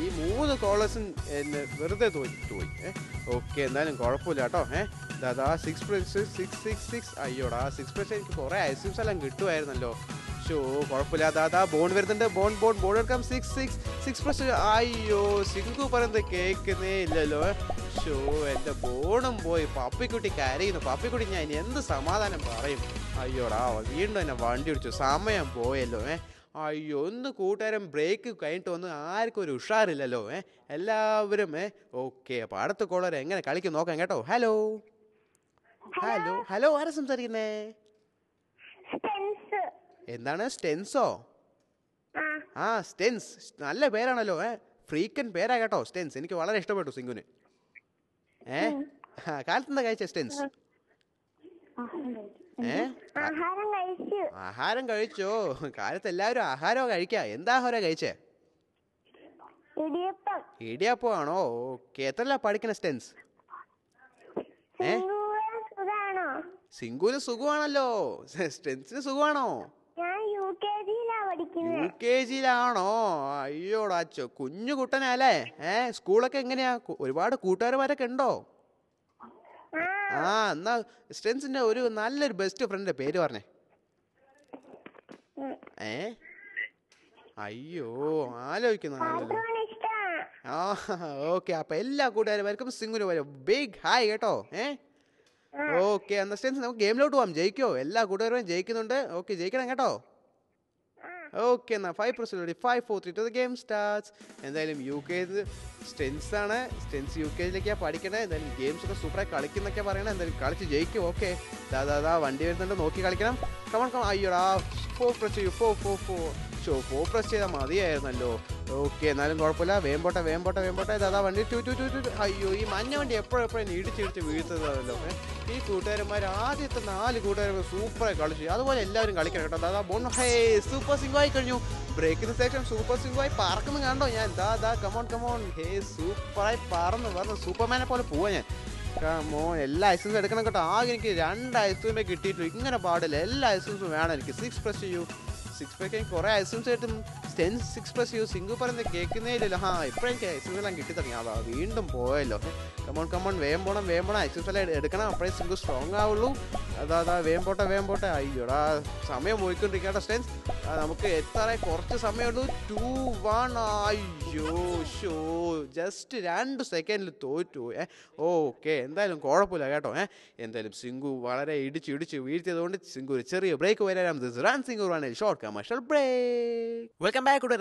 ഈ 3 കോളേഴ്സും എന്നെ വെറുതെ തോറ്റുപോയി. ഓക്കെ, എന്നാലും കുഴപ്പമില്ല കേട്ടോ. ദാ 6 പ്ലസ് 6 അയ്യോടാ 6 പ്ലസ് എനിക്ക് കുറേ ഐസംസ് എല്ലാം കിട്ടുമായിരുന്നല്ലോ. ഷോ കുഴപ്പമില്ല. ദാ ബോൺ വരുന്നുണ്ട്. ബോൺ എടുക്കാം. 6 പ്ലസ് അയ്യോ സിംഗു പറയുന്നത് കേൾക്കുന്നേ ഇല്ലല്ലോ. ഷോ എൻ്റെ ബോണും പോയി. പപ്പിക്കുട്ടി കരയുന്നു. പപ്പിക്കുട്ടി ഞാൻ ഇനി എന്ത് സമാധാനം പറയും. അയ്യോടാ വീണ്ടും എന്നെ വണ്ടി ഇടിച്ചു. സമയം പോയല്ലോ. അയ്യോ ഒന്ന് കൂട്ടുകാരൻ ബ്രേക്ക് കഴിഞ്ഞിട്ട് വന്ന് ആർക്കും ഒരു ഉഷാറില്ലല്ലോ. എല്ലാവരും ഓക്കെ. അപ്പോൾ അടുത്ത കോളർ എങ്ങനെ കളിക്കും നോക്കാം കേട്ടോ. ഹലോ ആരാ സംസാരിക്കുന്നേ? എന്താണ് സ്റ്റെൻസോ? സ്റ്റെൻസ് നല്ല പേരാണല്ലോ. ഫ്രീക്കൻ പേരാ കേട്ടോ സ്റ്റെൻസ്. എനിക്ക് വളരെ ഇഷ്ടപ്പെട്ടു സിംഗുന്. കാലത്തെന്താ കഴിച്ച സ്റ്റെൻസ്? ആഹാരം കഴിച്ചോ? കാലത്ത് എല്ലാവരും ആഹാരമോ കഴിക്കാ. എന്താ ആഹാരം കഴിച്ചേ? ഇടിയപ്പം ആണോ? ഓക്കെ, എത്രല്ല പഠിക്കണ സ്റ്റെൻസ്? സിംഗുന് സുഖമാണല്ലോ. സ്റ്റെൻസിന് സുഖമാണോ? UKG-ലാണോ? അയ്യോടാ കുഞ്ഞു കുട്ടനല്ലേ. സ്കൂളൊക്കെ എങ്ങനെയാ? ഒരുപാട് കൂട്ടുകാരന്മാരൊക്കെ ഉണ്ടോ? എന്നാ സ്റ്റെൻസിന്റെ ഒരു നല്ലൊരു ബെസ്റ്റ് ഫ്രണ്ടിന്റെ പേര് പറഞ്ഞേ. അയ്യോ ആലോചിക്കുന്നല്ലോ. ഓക്കെ, അപ്പൊ എല്ലാ കൂട്ടുകാരും സിംഗുന് പോലെ ബിഗ് ഹായ് കേട്ടോ. ഓക്കെ, എന്നാ സ്റ്റെൻസ് നമുക്ക് ഗെയിമിലോട്ട് പോവാം. ജയിക്കോ? എല്ലാ കൂട്ടുകാരും ജയിക്കുന്നുണ്ട്. ഓക്കെ, ജയിക്കണം കേട്ടോ. ഓക്കെ, എന്നാൽ 5 പ്രശ്നം 5 4 3 2 ദ ഗെയിം സ്റ്റാർട്ട്സ്. എന്തായാലും UK സ്റ്റെൻസ് ആണ്. സ്റ്റെൻസ് UKG-ലേക്കാണ് പഠിക്കണേ. എന്തായാലും ഗെയിംസ് ഒക്കെ സൂപ്പറായി കളിക്കുന്നൊക്കെ പറയണേ. എന്തായാലും കളിച്ച് ജയിക്കും. ഓക്കെ, ദാ വണ്ടി വരുന്നുണ്ട് നോക്കി കളിക്കണം. കമൺ അയ്യോടാ 4 പ്രസ് ചെയ്യൂ. 4 പ്രസ് ചെയ്താൽ മതിയായിരുന്നല്ലോ. ഓക്കെ, എന്നാലും കുഴപ്പമില്ല. വേഗം പോട്ടെ. ദാ വണ്ടി 2 അയ്യോ ഈ മഞ്ഞ വണ്ടി എപ്പോഴും ഇടിച്ചിടിച്ച് വീഴ്ത്തുന്നതല്ലോ. ഈ കൂട്ടുകാരന്മാർ ആദ്യത്തെ 4 കൂട്ടുകാരന്മാർ സൂപ്പറായി കളിച്ചു. അതുപോലെ എല്ലാവരും കളിക്കണം കേട്ടോ. ദാ ബോൺ സൂപ്പർ സിംഗു ആയി കഴിഞ്ഞു. ബ്രേക്കിന് ശേഷം സൂപ്പർ സിംഗു ആയി പറക്കുന്നു കണ്ടോ ഞാൻ. ദാ കമോൺ സൂപ്പറായി പറന്ന് സൂപ്പർമാനെ പോലെ പോവാ ഞാൻ. എല്ലാ ഐസൻസും എടുക്കണം കേട്ടോ. ആകെ എനിക്ക് 2 ഐസൻസേ കിട്ടിയിട്ടു. ഇങ്ങനെ പാടില്ല, എല്ലാ ഐസൻസും വേണം എനിക്ക്. 6 പ്രസ് ചെയ്യൂ. 6 പ്രസ് എനിക്ക് കുറേ ഐസൻസ് കിട്ടും. 6 പ്രസ് ചെയ്യൂ. സിംഗു പറയുന്നത് കേൾക്കുന്നേ ഇല്ലല്ലോ. ഇപ്പോഴെനിക്ക് ഐസൻസ് എല്ലാം കിട്ടി തുടങ്ങി. അതാ വീണ്ടും പോയല്ലോ. കമോൺ വേഗം പോണം. ഐസൻസ് എല്ലാം എടുക്കണം. അപ്പോഴേ സിംഗു സ്ട്രോങ് ആവുള്ളൂ. അതാ വേഗം പോട്ടെ. അയ്യോടാ സമയം പോയിക്കൊണ്ടിരിക്കട്ടോ സ്റ്റെൻസ്. നമുക്ക് എത്ര കുറച്ച് സമയമുള്ളൂ. 2 1 അയ്യോ ഷോ ജസ്റ്റ് 2 സെക്കൻഡിൽ തോറ്റു. ഓക്കെ, എന്തായാലും കുഴപ്പമില്ല കേട്ടോ. എന്തായാലും സിംഗു വളരെ ഇടിച്ച് വീഴ്ത്തിയതുകൊണ്ട് സിംഗു ഒരു ചെറിയ ബ്രേക്ക് വരാം. Short commercial break. Welcome back to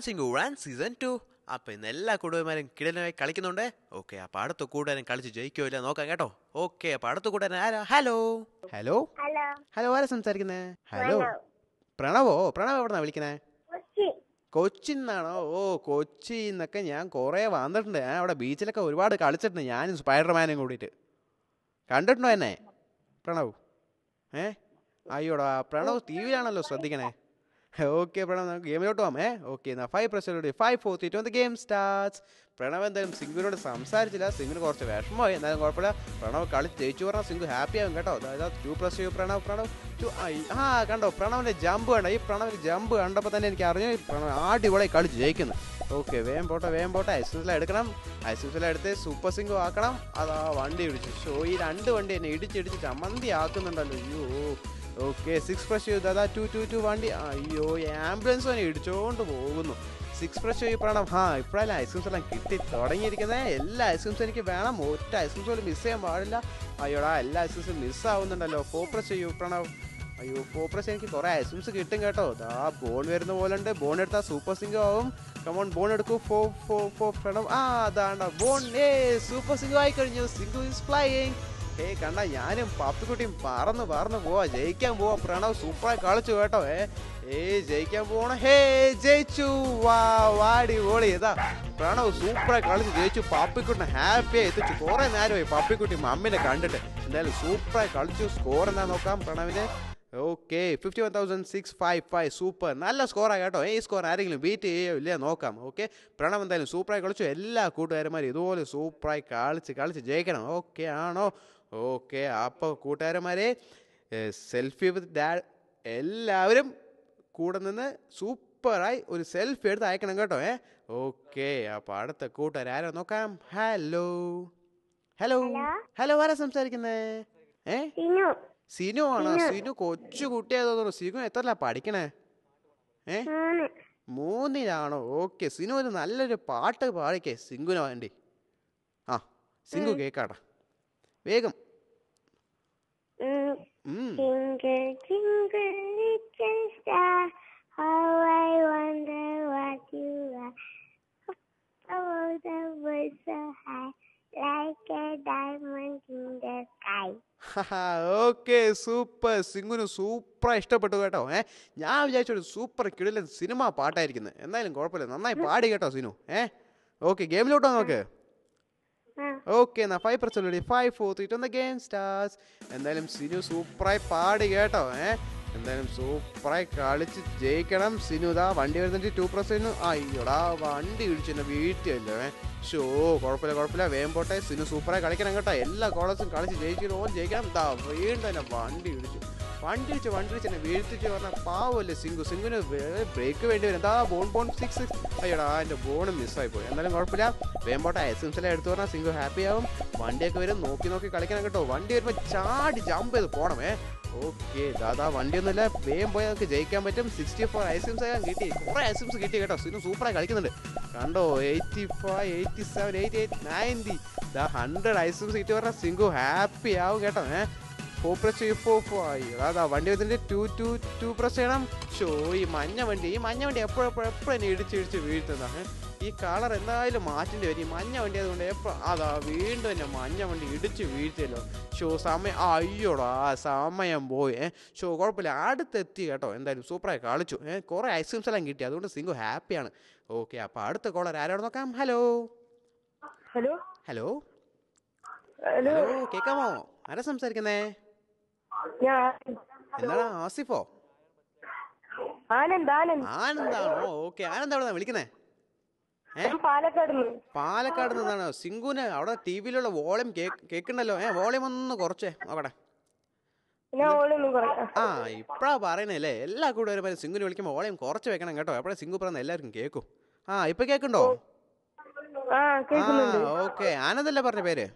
sing run season 2. അപ്പോൾ ഇന്ന് എല്ലാ കൂട്ടുകാരും കിടനായി കളിക്കുന്നുണ്ട്. ഓക്കെ, അപ്പോൾ അടുത്ത കൂട്ടുകാരൻ കളിച്ച് ജയിക്കോ ഇല്ല നോക്കാം കേട്ടോ. ഓക്കെ, അപ്പോൾ അടുത്ത കൂട്ടുകാരൻ ആരാ? ഹലോ ആരാ സംസാരിക്കുന്നേ? പ്രണവ് എവിടെന്നാ വിളിക്കണേ? കൊച്ചിന്നാണോ? കൊച്ചിന്നൊക്കെ ഞാൻ കുറേ വന്നിട്ടുണ്ട്. ഞാൻ അവിടെ ബീച്ചിലൊക്കെ ഒരുപാട് കളിച്ചിട്ടുണ്ട്. ഞാനും സ്പൈഡർമാനും കൂടിയിട്ട്. കണ്ടിട്ടുണ്ടോ എന്നെ പ്രണവ്? അയ്യോടാ പ്രണവ് TV-യിലാണല്ലോ ശ്രദ്ധിക്കണേ. ഓക്കെ പ്രണവ്, നമുക്ക് ഗെയിമിലോട്ട് പോകാം. ഓക്കെ, എന്നാൽ 5 press 5 4 3 2 the game starts. Pranav എന്തായാലും സിംഗുവിനോട് സംസാരിച്ചില്ല. സിംഗുവിന് കുറച്ച് വിഷമമായി. എന്നാലും കുഴപ്പമില്ല. പ്രണവ് കളിച്ച് ജയിച്ചു പറഞ്ഞാൽ സിംഗു ഹാപ്പി ആകും കേട്ടോ. അതായത് 2 പ്രസ് ചെയ്യൂ. പ്രണവ് കണ്ടോ പ്രണവിൻ്റെ ജമ്പ് കണ്ടോ? ഈ പ്രണവിൻ്റെ ജമ്പ് കണ്ടപ്പോൾ തന്നെ എനിക്ക് അറിഞ്ഞു പ്രണവ് അടിപൊളിയായി കളിച്ച് ജയിക്കുന്നു. ഓക്കെ, വേഗം പോട്ടെ. ഐസൻസെല്ലാം എടുക്കണം. ഐസൻസെല്ലാം എടുത്ത് സൂപ്പർ സിംഗു ആക്കണം. അതാ വണ്ടി ഇടിച്ചു. ഷോ ഈ 2 വണ്ടി എന്നെ ഇടിച്ച് ചമ്മന്തി ആക്കുന്നുണ്ടല്ലോ. അയ്യോ. ഓക്കെ, 6 പ്രസ് ചെയ്തു. അതാ 2 വണ്ടി. അയ്യോ ആംബുലൻസ് തന്നെ ഇടിച്ചോണ്ട് പോകുന്നു. 6 പ്രസ് ചെയ്യപ്പെടണം. ഇപ്പോഴല്ല ഐസ്ക്രീംസ് എല്ലാം കിട്ടി തുടങ്ങിയിരിക്കുന്നത്. എല്ലാ ഐസ്ക്രീംസും എനിക്ക് വേണം. ഒറ്റ ഐസ്ക്രീംസ് പോലും മിസ് ചെയ്യാൻ പാടില്ല. അയ്യോടാ എല്ലാ ഐസ്ക്രീംസും മിസ്സാവുന്നുണ്ടല്ലോ. 4 പ്രസ് ചെയ്യൂ പ്രണവ്. അയ്യോ 4 പ്രസ് എനിക്ക് കുറേ ഐസ്ക്രീംസ് കിട്ടും കേട്ടോ. ദാ ബോൺ വരുന്ന പോലെ ഉണ്ട്. ബോൺ എടുത്താൽ സൂപ്പർ സിംഗു ആവും. കമോൺ ബോൺ എടുക്കൂ. 4 പ്രണവ്. അതാണ്ട ബോൺ. സൂപ്പർ സിംഗു ആയി കഴിഞ്ഞു. സിംഗു ഈസ് ഫ്ലൈയിങ്. കണ്ട ഞാനും പപ്പിക്കുട്ടിയും പറന്ന് പോവാ, ജയിക്കാൻ പോവാ. പ്രണവ് സൂപ്പറായി കളിച്ചു കേട്ടോ. ജയിക്കാൻ പോണ. ജയിച്ചു. വാടി ഓളി. ഇതാ പ്രണവ് സൂപ്പറായി കളിച്ച് ജയിച്ചു. പപ്പിക്കുട്ടിനെ ഹാപ്പിയായി എത്തിച്ചു. കുറെ നേരമായി പപ്പിക്കുട്ടി മമ്മിനെ കണ്ടിട്ട്. എന്തായാലും സൂപ്പറായി കളിച്ചു. സ്കോർ എന്താ നോക്കാം പ്രണവിന്. ഓക്കെ 51,655. സൂപ്പർ, നല്ല സ്കോറാണ് കേട്ടോ. ഈ സ്കോർ ആരെങ്കിലും ബീറ്റ് ചെയ്യോ ഇല്ല നോക്കാം. ഓക്കെ, പ്രണവ് എന്തായാലും സൂപ്പറായി കളിച്ചു. എല്ലാ കൂട്ടുകാരന്മാരും ഇതുപോലെ സൂപ്പറായി കളിച്ച് ജയിക്കണം. ഓക്കെ ആണോ? ഓക്കെ, അപ്പോൾ കൂട്ടുകാരന്മാരെ സെൽഫി വിത്ത് ഡാഡ് എല്ലാവരും കൂടെ നിന്ന് സൂപ്പറായി ഒരു സെൽഫി എടുത്ത് അയക്കണം കേട്ടോ. ഓക്കെ, അപ്പോൾ അടുത്ത കൂട്ടുകാർ ആരോ നോക്കാം. ഹലോ ആരാ സംസാരിക്കുന്നേ? സിനു ആണോ? സിനു കൊച്ചു കുട്ടിയാന്ന് തോന്നുന്നു. സിനു എത്രല്ല പഠിക്കണേ? 3-ലാണോ? ഓക്കെ, സിനു ഒരു നല്ലൊരു പാട്ട് പാടിക്കേ സിംഗുന് വേണ്ടി. സിംഗു കേക്കാടാ വേഗം. Okay, super. സിംഗുന് സൂപ്പറായി ഇഷ്ടപ്പെട്ടു കേട്ടോ. ഞാൻ വിചാരിച്ചൊരു സൂപ്പർ കിടിലൻ സിനിമ പാട്ടായിരിക്കുന്നത്. എന്തായാലും കുഴപ്പമില്ല, നന്നായി പാടി കേട്ടോ സിനു. ഓക്കെ, ഗെയിമിലോട്ടോ നോക്ക്. ഓക്കെ, എന്നാ 5 press 5 4 3 2 ഗെയിം സ്റ്റാർട്ട്സ്. എന്തായാലും സിനു സൂപ്പറായി പാടി കേട്ടോ. എന്തായാലും സൂപ്പറായി കളിച്ച് ജയിക്കണം സിനു. ഇതാ വണ്ടി വരുന്നുണ്ട്. 2 press. അയ്യോടാ, വണ്ടി ഇടിച്ചെന്നെ വീട്ടിയല്ലോ. കുഴപ്പമില്ല, വേഗം പോട്ടെ. സിനു സൂപ്പറായി കളിക്കണം കേട്ടോ. എല്ലാ കോളേജും കളിച്ച് ജയിക്കണം. ഇതാ വീണ്ടും തന്നെ വണ്ടി ഇടിച്ച് എന്നെ വീഴ്ത്തിച്ച് പറഞ്ഞാൽ പാവല്ലേ സിംഗുന് ബ്രേക്ക് വേണ്ടി വരും. എന്താ ബോൺ 6. അയ്യോടാ, എൻ്റെ ബോണും മിസ്സായി പോയി. എന്നാലും കുഴപ്പമില്ല, വേഗം പോട്ടെ. എല്ലാം എടുത്തു പറഞ്ഞാൽ സിംഗു ഹാപ്പി ആവും. വണ്ടിയൊക്കെ വരും, നോക്കി കളിക്കണം കേട്ടോ. വണ്ടി വരുമ്പോൾ ചാടി ജമ്പ് ചെയ്ത് പോകണമേ. ഓക്കെ, ദാദാ വണ്ടിയൊന്നുമില്ല, വേഗം പോയി നമുക്ക് ജയിക്കാൻ പറ്റും. 64 ഐസ്ക്രീംസ് ആകാൻ കിട്ടി. കുറേ ഐസ്ക്രീംസ് കിട്ടി കേട്ടോ. സിനു സൂപ്പറായി കളിക്കുന്നുണ്ട് കണ്ടോ. 85 87 88 90 100 ഐസ്ക്രീംസ് കിട്ടി പറഞ്ഞാൽ സിംഗു ഹാപ്പി ആവും കേട്ടോ. 4 press 4 അതാ വണ്ടി വന്നിട്ട് 2 press ചെയ്യണം. ഈ മഞ്ഞ വണ്ടി എപ്പോഴും എന്നെ ഇടിച്ച് വീഴ്ത്തുന്നതാണ്. ഈ കളർ എന്തായാലും മാറ്റേണ്ടി വരും. ഈ മഞ്ഞ വണ്ടി അതുകൊണ്ട് അതാ വീണ്ടും തന്നെ മഞ്ഞ വണ്ടി ഇടിച്ച് വീഴ്ത്തിയല്ലോ. സമയം പോയി. കുഴപ്പമില്ല, അടുത്തെത്തി കേട്ടോ. എന്തായാലും സൂപ്പറായി കളിച്ചു. കുറേ ഐസ്ക്രീംസ് എല്ലാം കിട്ടി, അതുകൊണ്ട് സിംഗു ഹാപ്പിയാണ്. ഓക്കെ, അപ്പോൾ അടുത്ത കോളർ ആരോട് നോക്കാം. ഹലോ കേക്കാമോ? ആരാ സംസാരിക്കുന്നേ? എന്താണ്, ആസിഫോ? ആനന്ദാണോ? ഓക്കെ, ആനന്ദ് എവിടെ വിളിക്കുന്നേ? പാലക്കാട് നിന്നാണോ? സിംഗുന് അവിടെ ടി വിയിലുള്ള വോളിയം കേൾക്കണ്ടല്ലോ. വോളിയം ഒന്ന് കുറച്ചേ നോക്കട്ടെ. ഇപ്പഴാ പറയണല്ലേ, എല്ലാ കൂട്ടുകാരും സിംഗുന് വിളിക്കുമ്പോൾ വോളിയം കുറച്ച് വെക്കണം കേട്ടോ. എപ്പോഴാ സിംഗു പറയുന്നത് എല്ലാവർക്കും കേൾക്കും. ഇപ്പൊ കേൾക്കുന്നുണ്ടോ? ഓക്കെ, ആനന്ദല്ലേ പറഞ്ഞ പേര്?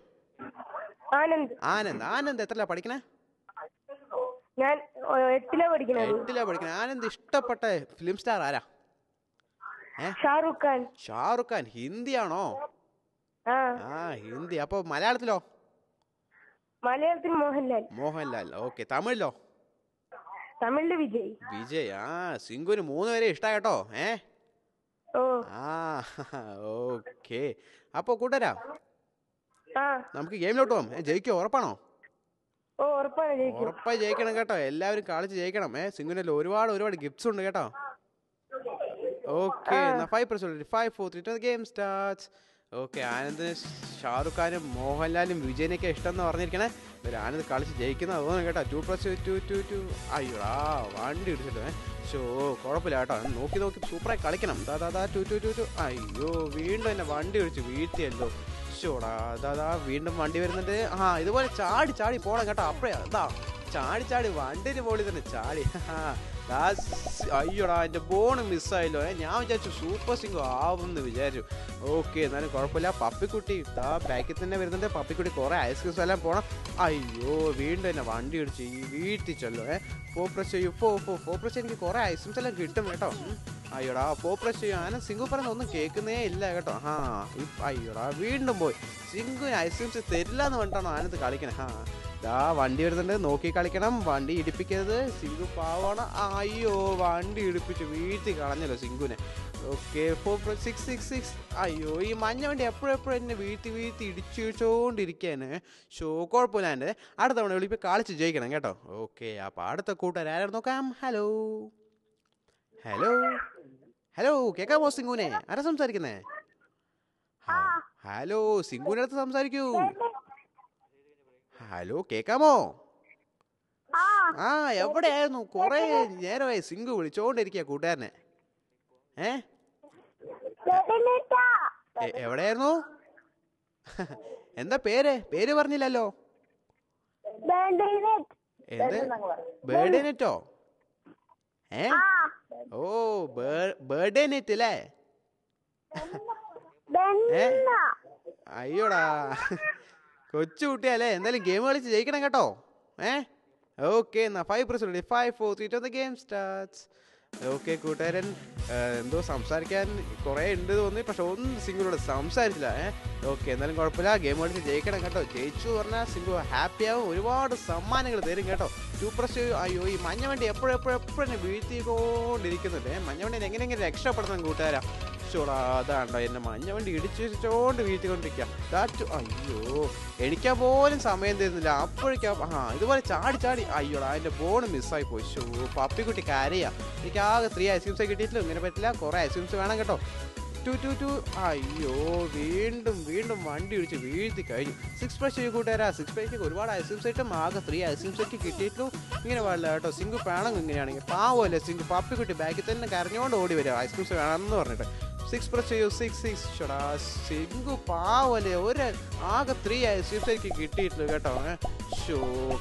ആനന്ദ് എത്രല്ല പഠിക്കണേ? ഞാൻ 8-ലാ പഠിക്കണേ. ആനന്ദ് ഇഷ്ടപ്പെട്ട ഫിലിം സ്റ്റാർ ആരാ? ഷാറുഖ് ഖാൻ. ഹിന്ദിയാണോ? ഹിന്ദി. അപ്പൊ മലയാളത്തിലോ? മോഹൻലാൽ. ഓക്കെ, തമിഴിലോ? വിജയ്. സിംഗുന് 3 പേരെ ഇഷ്ടമായി കേട്ടോ. ഓക്കെ, അപ്പൊ കൂട്ടരാ നമുക്ക് ഗെയിമിലോട്ട് പോകാം. ജയിക്കോ? ഉറപ്പാണോ? ഉറപ്പായി ജയിക്കണം കേട്ടോ. എല്ലാവരും കളിച്ച് ജയിക്കണം. സിംഗുനല്ല ഒരുപാട് ഗിഫ്റ്റ്സ് ഉണ്ട് കേട്ടോ. Okay, 5 press 5 4 3 2 game starts. Okay, ആനന്ദിന് ഷാറുഖ് ഖാനും മോഹൻലാലും വിജയനൊക്കെ ഇഷ്ടം എന്ന് പറഞ്ഞിരിക്കണേ. ആനന്ദ് കളിച്ച് ജയിക്കുന്ന തോന്നുന്നു കേട്ടോ. 2 press 2 അയ്യോടാ, വണ്ടി ഇടിച്ചല്ലോ. കുഴപ്പമില്ല കേട്ടോ. നോക്കി സൂപ്പറായി കളിക്കണം. 2 അയ്യോ, വീണ്ടും എന്നെ വണ്ടി ഇടിച്ച് വീഴ്ത്തിയല്ലോ. അതാ വീണ്ടും വണ്ടി വരുന്നുണ്ട്. ഇതുപോലെ ചാടി പോണം കേട്ടോ. അപ്പഴേ ചാടി വണ്ടിന് മുകളിൽ തന്നെ ചാടി. അയ്യോടാ, എൻ്റെ ബോണ് മിസ്സായല്ലോ. ഞാൻ വിചാരിച്ചു സൂപ്പർ സിംഗു ആവുമെന്ന് വിചാരിച്ചു. ഓക്കെ, എന്നാലും കുഴപ്പമില്ല. പപ്പിക്കുട്ടി ബാക്കിൽ തന്നെ വരുന്നുണ്ട്. പപ്പിക്കുട്ടി കുറേ ഐസ്ക്രീംസ് എല്ലാം പോകണം. അയ്യോ, വീണ്ടും എന്നെ വണ്ടി ഇടിച്ച് വീഴ്ത്തിച്ചല്ലോ. 4 press 4 press എനിക്ക് കുറേ ഐസ്ക്രീംസ് എല്ലാം കിട്ടും കേട്ടോ. അയ്യോടാ, 4 press ആനന്ദ് സിംഗു പറയുന്ന ഒന്നും കേൾക്കുന്നേ ഇല്ല കേട്ടോ. അയ്യോടാ, വീണ്ടും പോയി. സിംഗുവിന് ഐസ്ക്രീംസ് തരില്ല എന്ന് പറഞ്ഞിട്ടാണോ ആനന്ദ് കളിക്കണേ? ദാ വണ്ടി വരുന്നുണ്ട്, നോക്കി കളിക്കണം, വണ്ടി ഇടിപ്പിക്കരുത്. സിങ്കു പാവാണ്. അയ്യോ, വണ്ടി ഇടിപ്പിച്ച് വീഴ്ത്തി കളഞ്ഞല്ലോ സിങ്കുനെ. ഓക്കെ, 4.666. അയ്യോ, ഈ മഞ്ഞ വണ്ടി എപ്പോഴെപ്പോഴും എന്നെ വീഴ്ത്തി ഇടിച്ചുകൊണ്ടിരിക്കുകയാണ്. കുഴപ്പമില്ല. എൻ്റെ അടുത്ത തവണ വിളിപ്പോൾ കളിച്ച് ജയിക്കണം കേട്ടോ. ഓക്കെ, അപ്പോൾ അടുത്ത കൂട്ടുകാർ ആരാണ് നോക്കാം. ഹലോ ഹലോ ഹലോ, കേൾക്കാമോ സിങ്കുനെ? ആരാ സംസാരിക്കുന്നേ? ഹലോ, സിങ്കുവിൻ്റെ അടുത്ത് സംസാരിക്കൂ. ഹലോ, കേൾക്കാമോ? ആ, എവിടെയായിരുന്നു? കുറേ നേരമായി സിങ്കു വിളിച്ചോണ്ടിരിക്കുക കൂട്ടുകാരനെ. എവിടെയായിരുന്നു? എന്താ പേര് പറഞ്ഞില്ലല്ലോ. എന്ത്? ബേർഡേ നെറ്റോ? ഓ, ബേർഡേ നെറ്റ് അല്ലേ? അയ്യോടാ, കൊച്ചു കുട്ടിയല്ലേ. എന്തായാലും ഗെയിം കളിച്ച് ജയിക്കണം കേട്ടോ. ഓക്കെ, എന്നാ 5 5 4 3 ഗെയിം സ്റ്റാർട്ട്സ്. ഓക്കെ കൂട്ടുകാരൻ, എന്തോ സംസാരിക്കാൻ കുറേ ഉണ്ട് തോന്നി, പക്ഷെ ഒന്നും സിംഗിനോട് സംസാരിച്ചില്ല. ഓക്കെ, എന്നാലും കുഴപ്പമില്ല, ഗെയിം കളിച്ച് ജയിക്കണം കേട്ടോ. ജയിച്ചു പറഞ്ഞാൽ സിംഗു ഹാപ്പിയാവും, ഒരുപാട് സമ്മാനങ്ങൾ തരും കേട്ടോ. Super stay. അയ്യോ, ഈ മഞ്ഞ വണ്ടി എപ്പോഴും വീഴ്ത്തിക്കൊണ്ടിരിക്കുന്നുണ്ട്. മഞ്ഞ വണ്ടി എങ്ങനെയെങ്കിലും രക്ഷപ്പെടുത്തണം കൂട്ടുകാരാ. അതാണ്ടോ എന്നെ മഞ്ഞ വണ്ടി ഇടിച്ചുകൊണ്ട് വീഴ്ത്തിക്കൊണ്ടിരിക്കുക. അയ്യോ, എണിക്കാൻ പോലും സമയം തരുന്നില്ല. അപ്പോഴേക്കും ഇതുപോലെ ചാടി അയ്യോടാ, അതിൻ്റെ ബോൺ മിസ്സായി പോയി. പപ്പിക്കുട്ടി കരയാ. എനിക്ക് ആകെ 3 ഐസ്ക്രീംസേ കിട്ടിയിട്ടില്ല. ഇങ്ങനെ പറ്റില്ല, കുറേ ഐസ്ക്രീംസ് വേണം കേട്ടോ. 2 അയ്യോ, വീണ്ടും വണ്ടി ഇടിച്ച് വീഴ്ത്തി കഴിഞ്ഞു. 6 പ്രൈസ് കൂട്ടുകാരാ. 6 പ്രൈസ് ഒരുപാട് ഐസ്ക്രീംസ് ആയിട്ടും ആകെ 3 ഐസ്ക്രീംസൊക്കെ കിട്ടിയിട്ടുള്ളൂ. ഇങ്ങനെ പാടില്ല കേട്ടോ. സിംഗു വേണം ഇങ്ങനെയാണെങ്കിൽ. പാവമല്ലേ സിംഗു. പപ്പിക്കുട്ടി ബാക്കിൽ തന്നെ കരഞ്ഞുകൊണ്ട് ഓടി വരിക ഐസ്ക്രീംസ് വേണമെന്ന് പറഞ്ഞിട്ട്. 6 പ്രസ് ചെയ്യൂ. 6 ഷടാ, സിംഗു പാവല്ലേ. ആകെ 3 ഐസ്ക്രീംസൊക്കെ കിട്ടിയിട്ടുള്ളൂ കേട്ടോ.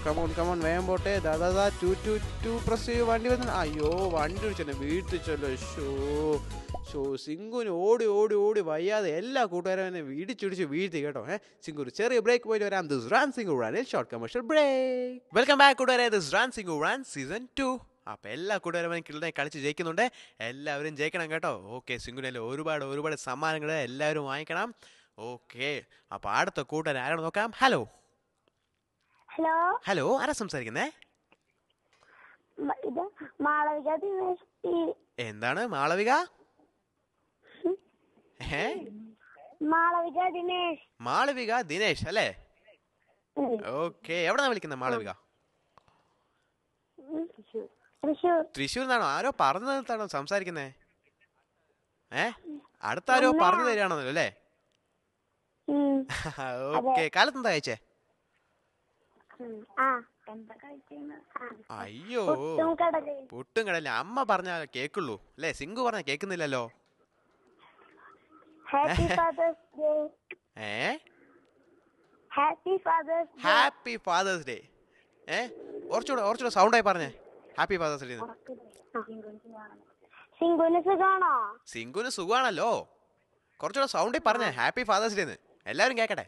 കമോൺ വേഗം പോട്ടെ. ദാ 2 പ്രസ് ചെയ്യൂ. വണ്ടി വരുന്ന. അയ്യോ, വണ്ടി ഇടിച്ചെന്നെ വീഴ്ത്തിച്ചല്ലോ. സിംഗുവിന് ഓടി വയ്യാതെ എല്ലാ കൂട്ടുകാരും എന്നെ ഇടിച്ചിടിച്ച് വീഴ്ത്തി കേട്ടോ. സിംഗു ഒരു ചെറിയ ബ്രേക്ക് പോയിട്ട് വരാം. This run sing run short commercial break. Welcome back കൂട്ടുകാരെ. This run sing run season 2. അപ്പം എല്ലാ കൂട്ടുകാരും കിളിനെ കളിച്ച് ജയിക്കുന്നുണ്ട്. എല്ലാവരും ജയിക്കണം കേട്ടോ. ഓക്കെ, സിംഗുവിനെ ഒരുപാട് സമ്മാനങ്ങൾ എല്ലാവരും വാങ്ങിക്കണം. ഓക്കെ, അപ്പം അടുത്ത കൂട്ടുകാരൻ ആരാണ് നോക്കാം. ഹലോ, ആരാ സംസാരിക്കുന്നേ? എന്താണ് മാളവിക? മാളവിക ദിനേശ് അല്ലേ? ഓക്കെ, എവിടെന്നാ വിളിക്കുന്നത് മാളവിക? തൃശ്ശൂർ നിന്നാണോ? ആരോ പറഞ്ഞു തന്നിട്ടാണോ സംസാരിക്കുന്നേ? അടുത്ത ആരോ പറഞ്ഞു തരികയാണല്ലോ അല്ലേ? ഓക്കെ, കാലത്തെന്താ കഴിച്ചേ? അയ്യോ, പുട്ടും കടല. അമ്മ പറഞ്ഞാ കേക്കുള്ളൂ അല്ലേ? സിംഗു പറഞ്ഞാ കേക്കുന്നില്ലല്ലോ. Happy father's day. കുറച്ചുകൂടെ സൗണ്ടായി പറഞ്ഞേ. Happy father's day. സിംഗുന് സുഖാണല്ലോ. കുറച്ചുകൂടെ സൗണ്ടിൽ പറഞ്ഞേ ഹാപ്പി ഫാദേഴ്സ് ഡേ. എല്ലാവരും കേക്കട്ടെ.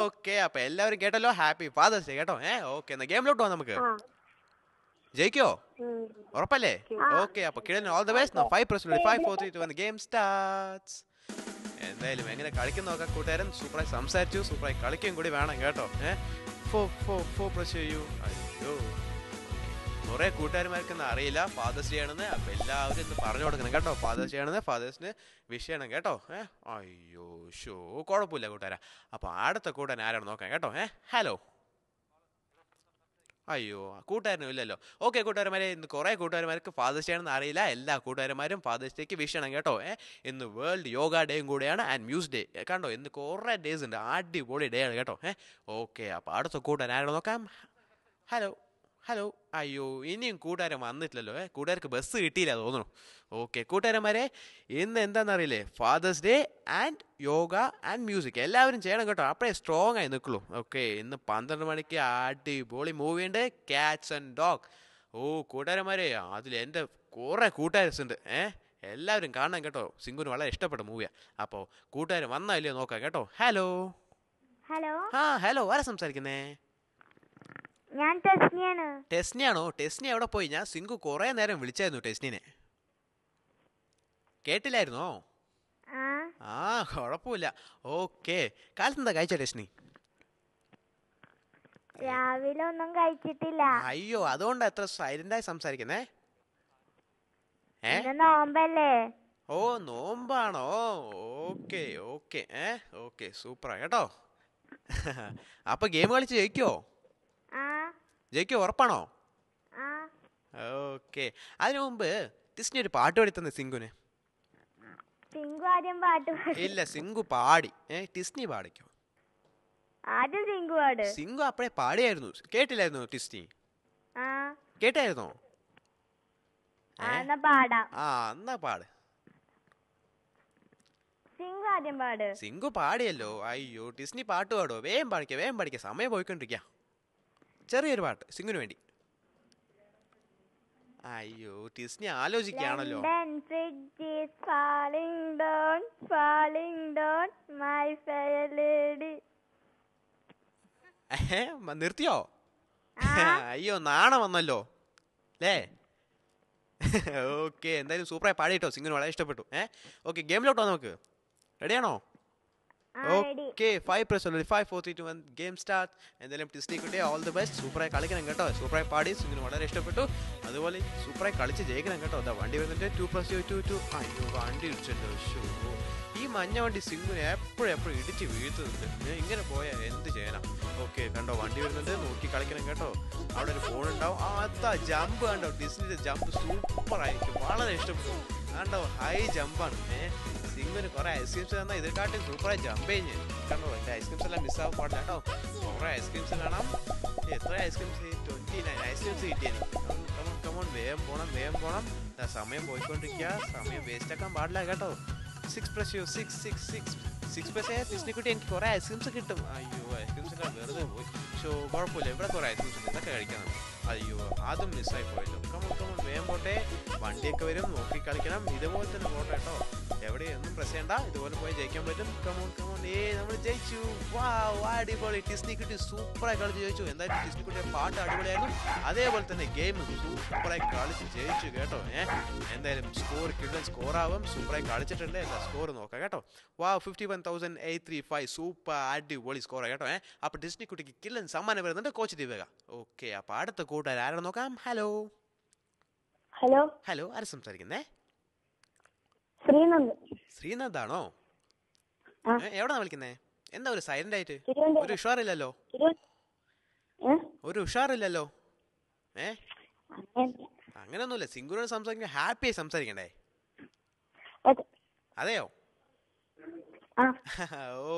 ഓക്കെ, അപ്പൊ എല്ലാവരും കേട്ടല്ലോ. ഹാപ്പി ഫാദേഴ്സ് ഡേ കേട്ടോ. ഓക്കെ, എന്നാ ഗെയിമിലോട്ട് പോവാം. നമുക്ക് ജയിക്കോ? ഉറപ്പല്ലേ? ഓക്കെ, അപ്പൊ കിഴന് all the best. 5 press 5 4 3 2 game starts. എന്തായാലും എങ്ങനെ കളിക്കുന്ന നോക്കാം കൂട്ടുകാരൻ. സൂപ്പറായി സംസാരിച്ചു, സൂപ്പറായി കളിക്കുകയും കൂടി വേണം കേട്ടോ. 4 പ്രസ് ചെയ്യൂ. അയ്യോ, കുറെ കൂട്ടുകാരന്മാർക്കൊന്നും അറിയില്ല ഫാദേഴ്സ് ഡേ ആണെന്ന്. അപ്പൊ എല്ലാവരും ഇന്ന് പറഞ്ഞു കൊടുക്കണം കേട്ടോ. ഫാദേഴ്സ് ഡേ ആണെന്ന്, ഫാദേഴ്സിന് വിഷ് ചെയ്യണം കേട്ടോ. അയ്യോ, കുഴപ്പമില്ല കൂട്ടുകാരാ. അപ്പൊ അടുത്ത കൂട്ടുകാരൻ ആരാണ് നോക്കാം കേട്ടോ. ഹലോ. അയ്യോ, കൂട്ടുകാരനും ഇല്ലല്ലോ. ഓക്കെ കൂട്ടുകാരന്മാരെ, ഇന്ന് കുറേ കൂട്ടുകാരന്മാർക്ക് ഫാദേഴ്സ് ഡേ ആണെന്ന് അറിയില്ല. എല്ലാ കൂട്ടുകാരന്മാരും ഫാദേഴ്സ് ഡേക്ക് വിഷ് ചെയ്യണം കേട്ടോ. ഇന്ന് വേൾഡ് യോഗ ഡേയും കൂടെയാണ് ആൻഡ് മ്യൂസിക് ഡേ കണ്ടോ. ഇന്ന് കുറേ ഡേയ്സ് ഉണ്ട്. അടിപൊളി ഡേ ആണ് കേട്ടോ. ഓക്കെ, അപ്പോൾ അടുത്ത കൂട്ടുകാരൻ ആരാണ് നോക്കാം. ഹലോ. അയ്യോ, ഇനിയും കൂട്ടുകാരൻ വന്നിട്ടില്ലല്ലോ. കൂട്ടുകാർക്ക് ബസ് കിട്ടിയില്ല തോന്നുന്നു. ഓക്കെ കൂട്ടുകാരന്മാരെ, ഇന്ന് എന്താണെന്നറിയില്ലേ? Father's day and yoga and music എല്ലാവരും ചെയ്യണം കേട്ടോ. അപ്പോഴേ സ്ട്രോങ് ആയി നിൽക്കുള്ളൂ. ഓക്കെ, ഇന്ന് 12 മണിക്ക് അടിപൊളി മൂവി ഉണ്ട്, ക്യാറ്റ്സ് ആൻഡ് ഡോഗ്. കൂട്ടുകാരന്മാരെ, അതിൽ എൻ്റെ കുറേ കൂട്ടുകാരൻസ് ഉണ്ട്. എല്ലാവരും കാണണം കേട്ടോ. സിംഗുന് വളരെ ഇഷ്ടപ്പെട്ട മൂവിയാണ്. അപ്പോൾ കൂട്ടുകാരൻ വന്നാ ഇല്ലയോ നോക്കാം കേട്ടോ. ഹലോ. ആരാ സംസാരിക്കുന്നേ? ഞാൻ ടെസ്നിയാണ്. ടെസ്നിയാണോ? ടെസ്നി എവിടെ പോയി? ഞാൻ സിംഗു കുറേ നേരം വിളിച്ചായിരുന്നു ടെസ്നിനെ. കേട്ടില്ലായിരുന്നോ? കുഴപ്പമില്ല. ഓക്കെ, കാലത്തെന്താ കഴിച്ച ടെസ്നി? രാവിലെ ഒന്നും കഴിച്ചിട്ടില്ല. അയ്യോ, അതുകൊണ്ടാ എത്ര സൈലന്റായി സംസാരിക്കുന്നേ? ഇന്ന് നോമ്പല്ലേ? ഓ, നോമ്പാണോ? Okay okay. ഓക്കെ, സൂപ്പറാ കേട്ടോ. അപ്പൊ ഗെയിം കളിച്ച് ജയിക്കോ? ജയിക്കോ, ഉറപ്പാണോ? ഓക്കെ. അതിനു മുമ്പ് ടിസ്നി ഒരു പാട്ട് പാടി തന്നെ സിംഗുന്. സിംഗു ആദ്യം പാട്ട് ഇല്ല, സിംഗു പാടി. ടിസ്നി പാടിക്കോ. ആദ്യം സിംഗു പാട്. സിംഗു അപ്പഴേ പാടിയായിരുന്നു, കേട്ടില്ലായിരുന്നു ടിസ്നി? കേട്ടായിരുന്നോ? പാടാം. എന്നാ പാട്. സിംഗു ആദ്യം പാട്. സിംഗു പാടിയല്ലോ. അയ്യോ, ടിസ്നി പാട്ട് പാടോ? വേഗം പാടിക്ക, വേഗം പാടിക്ക, സമയം പോയിക്കൊണ്ടിരിക്ക. ചെറിയൊരു പാട്ട് സിംഗുന് വേണ്ടി. അയ്യോ, ടിസ്നി ആലോചിക്കുകയാണല്ലോ. നിർത്തിയോ? അയ്യോ, നാണം വന്നല്ലോ അല്ലേ? ഓക്കെ, എന്തായാലും സൂപ്പറായി പാടിട്ടോ. സിംഗിന് വളരെ ഇഷ്ടപ്പെട്ടു. ഓക്കെ, ഗെയിമിലോട്ടോ നമുക്ക്. റെഡിയാണോ? Okay, 5 press 5 4 3 2 1 game start. എന്തായാലും ടിസ്നി കുട്ടിയെ ഓൾ ദി ബെസ്റ്റ്. സൂപ്പറായി കളിക്കണം കേട്ടോ. സൂപ്പറായി പാടി, സിംഗിന് വളരെ ഇഷ്ടപ്പെട്ടു. അതുപോലെ സൂപ്പറായി കളിച്ച് ജയിക്കണം കേട്ടോ. അതാ വണ്ടി വരുന്നുണ്ട്. 2 + 2 2. അയ്യോ, വണ്ടി ഇടിച്ചല്ലോ. ഈ മഞ്ഞ വണ്ടി സിംഗിനെ എപ്പോഴും ഇടിച്ച് വീഴ്ത്തുന്നുണ്ട്. ഇങ്ങനെ പോയാൽ എന്ത് ചെയ്യാനാ? ഓക്കെ, കണ്ടോ, വണ്ടി വരുന്നുണ്ട്. നോക്കി കളിക്കണം കേട്ടോ. അവിടെ ഒരു ഫോൺ ഉണ്ടാവും. അതാ ജമ്പ് കണ്ടോ, ഡിസ്നിയുടെ ജമ്പ് സൂപ്പറായിരിക്കും. വളരെ ഇഷ്ടപ്പെട്ടു. കണ്ടോ, ഹൈ ജമ്പാണ്. സിംഗിന് കുറെ ഐസ്ക്രീംസ് തന്നാൽ ഇതിനെക്കാട്ടും സൂപ്പറായി ജമ്പ് കഴിഞ്ഞ്. കണ്ടോ, എൻ്റെ ഐസ്ക്രീംസ് എല്ലാം മിസ്സാവാൻ പാടില്ല കേട്ടോ. കുറെ ഐസ്ക്രീംസ് കാണാം. എത്ര ഐസ്ക്രീംസ്? 29 ഐസ്ക്രീംസ് കിട്ടിയത്. കമോൺ, വേഗം പോണം. സമയം പോയിക്കൊണ്ടിരിക്കുക. സമയം വേസ്റ്റ് ആക്കാൻ പാടില്ല കേട്ടോ. 6 + 6 ഡിസ്നിക്കുട്ടി എനിക്ക് കുറെ ഐസ്ക്രീംസ് കിട്ടും. അയ്യോ, ഐസ്ക്രീംസ് എല്ലാം വെറുതെ പോയി. കുഴപ്പമില്ല, ഇവിടെ കുറെ ഐസ്ക്രീംസ് ഉണ്ട്, ഇതൊക്കെ കഴിക്കാം. അയ്യോ, അതും മിസ്സായി പോയല്ലോ. കമോൺ, വേഗം പോട്ടെ. വണ്ടിയൊക്കെ വരും, നോക്കി കളിക്കണം. ഇതുപോലെ തന്നെ പോട്ടെ കേട്ടോ. എവിടെയൊന്നും പ്രസ് ചെയ്യണ്ട. ഇതുപോലെ പോയി ജയിക്കാൻ പറ്റും. കമോൺ, നമ്മൾ ജയിച്ചു. വാവ്, അടിപൊളി. ടിസ്നിക്കുട്ടി സൂപ്പറായി കളിച്ച് ജയിച്ചു. എന്തായാലും ടിസ്നിക്കുട്ടിയുടെ പാട്ട് അടിപൊളിയായിരുന്നു. അതേപോലെ തന്നെ ഗെയിം സൂപ്പറായി കളിച്ച് ജയിച്ചു കേട്ടോ. എന്തായാലും സ്കോറാവും. സൂപ്പറായി കളിച്ചിട്ടുണ്ട്. എന്താ സ്കോർ നോക്കാം കേട്ടോ. വാവ്, 51,835. സൂപ്പർ അടിപൊളി സ്കോറാണ് കേട്ടോ. അപ്പോൾ ടിസ്നിക്കുട്ടിക്ക് കില്ലൻ സമ്മാനം വരുന്നുണ്ട് കോച്ച് ദിവ്യ. ഓക്കെ, അപ്പോൾ അടുത്ത കൂട്ടുകാർ ആരാണ് നോക്കാം. ഹലോ, ആര് സംസാരിക്കുന്നേ? ശ്രീനന്ദാണോ? എവിടെന്നാ വിളിക്കുന്നേ? എന്താ ഒരു സൈലന്റ് ആയിട്ട്? ഒരു ഉഷാറില്ലല്ലോ. അങ്ങനെയൊന്നുമില്ല. സിംഗുനോട് സംസാരിക്കുമ്പോൾ ഹാപ്പിയായി സംസാരിക്കണ്ടേ? അതെയോ?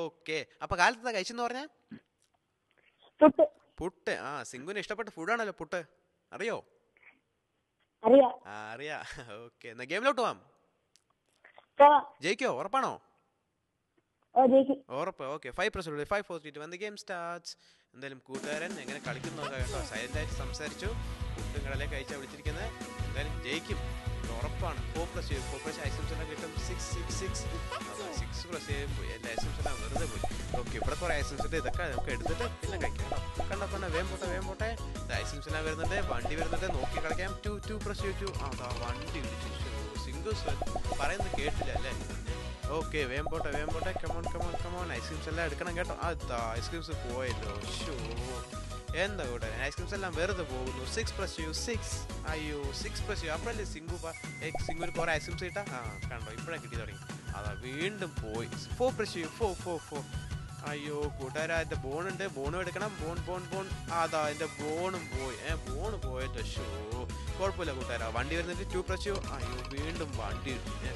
ഓക്കെ, അപ്പൊ കാലത്ത് കഴിച്ചെന്ന് പറഞ്ഞ പുട്ട്. സിംഗുന് ഇഷ്ടപ്പെട്ട ഫുഡാണല്ലോ പുട്ട്. അറിയോ? അറിയാ. ഓക്കെ, എന്നാ ഗെയിമിലോട്ട് പോവാം. ജയിക്കോ, ഉറപ്പാണോ? ഉറപ്പ്. Okay, 5 + 5 4 3 2 1 game starts. എന്തായാലും കൂട്ടുകാരൻ എങ്ങനെ കളിക്കുന്നു നോക്കാം കേട്ടോ. സൈലന്റ് ആയിട്ട് സംസാരിച്ചു. പുട്ടും കടലേ കഴിച്ചാ വിളിച്ചിരിക്കുന്നത്. എന്തായാലും ജയിക്കും, ഉറപ്പാണ്. 4 + 4 ഐസ്ക്രീംസ് എല്ലാം കിട്ടും. 6 + 7 പോയി. എല്ലാ ഐസ്ക്രീംസ് എല്ലാം വെറുതെ പോയി. ഓക്കെ, ഇവിടെ കുറെ ഐസ്ക്രീംസ് ഉണ്ട്. ഇതൊക്കെ നമുക്ക് എടുത്തിട്ട് പിന്നെ കഴിക്കാം കേട്ടോ. കണ്ടോ, വേഗം പോട്ടെ. ഐസ്ക്രീംസ് എല്ലാം വരുന്നുണ്ട്. വണ്ടി വരുന്നുണ്ട്. നോക്കി കളിക്കാം. 2 + 2. വണ്ടി ഇടിച്ചു. സിംഗിൾസ് പറയുന്നത് കേട്ടില്ല അല്ലേ? ഓക്കെ, വേഗം പോട്ടെ. കമോൺ. ഐസ്ക്രീംസ് എല്ലാം എടുക്കണം കേട്ടോ. അതാ ഐസ്ക്രീംസ് പോയല്ലോ. എന്താ കൂടെ, ഐസ്ക്രീംസ് എല്ലാം വെറുതെ പോകുന്നു. 6 + 6. അയ്യോ, 6 + 6 അപ്പോഴല്ലേ സിംഗുന് കുറെ ഐസ്ക്രീംസ് കിട്ടാ. കണ്ടോ, ഇപ്പോഴാണ് കിട്ടി തുടങ്ങി. അതാ വീണ്ടും പോയി. 4 + 4. അയ്യോ കൂട്ടുകാരാ, എൻ്റെ ബോണുണ്ട്. ബോണും എടുക്കണം. ബോൺ. അതാ എൻ്റെ ബോണും പോയി. ബോണ് പോയല്ലോ. കുഴപ്പമില്ല കൂട്ടുകാരാ. വണ്ടി വരുന്നിട്ട് 2 + 2. അയ്യോ, വീണ്ടും വണ്ടി.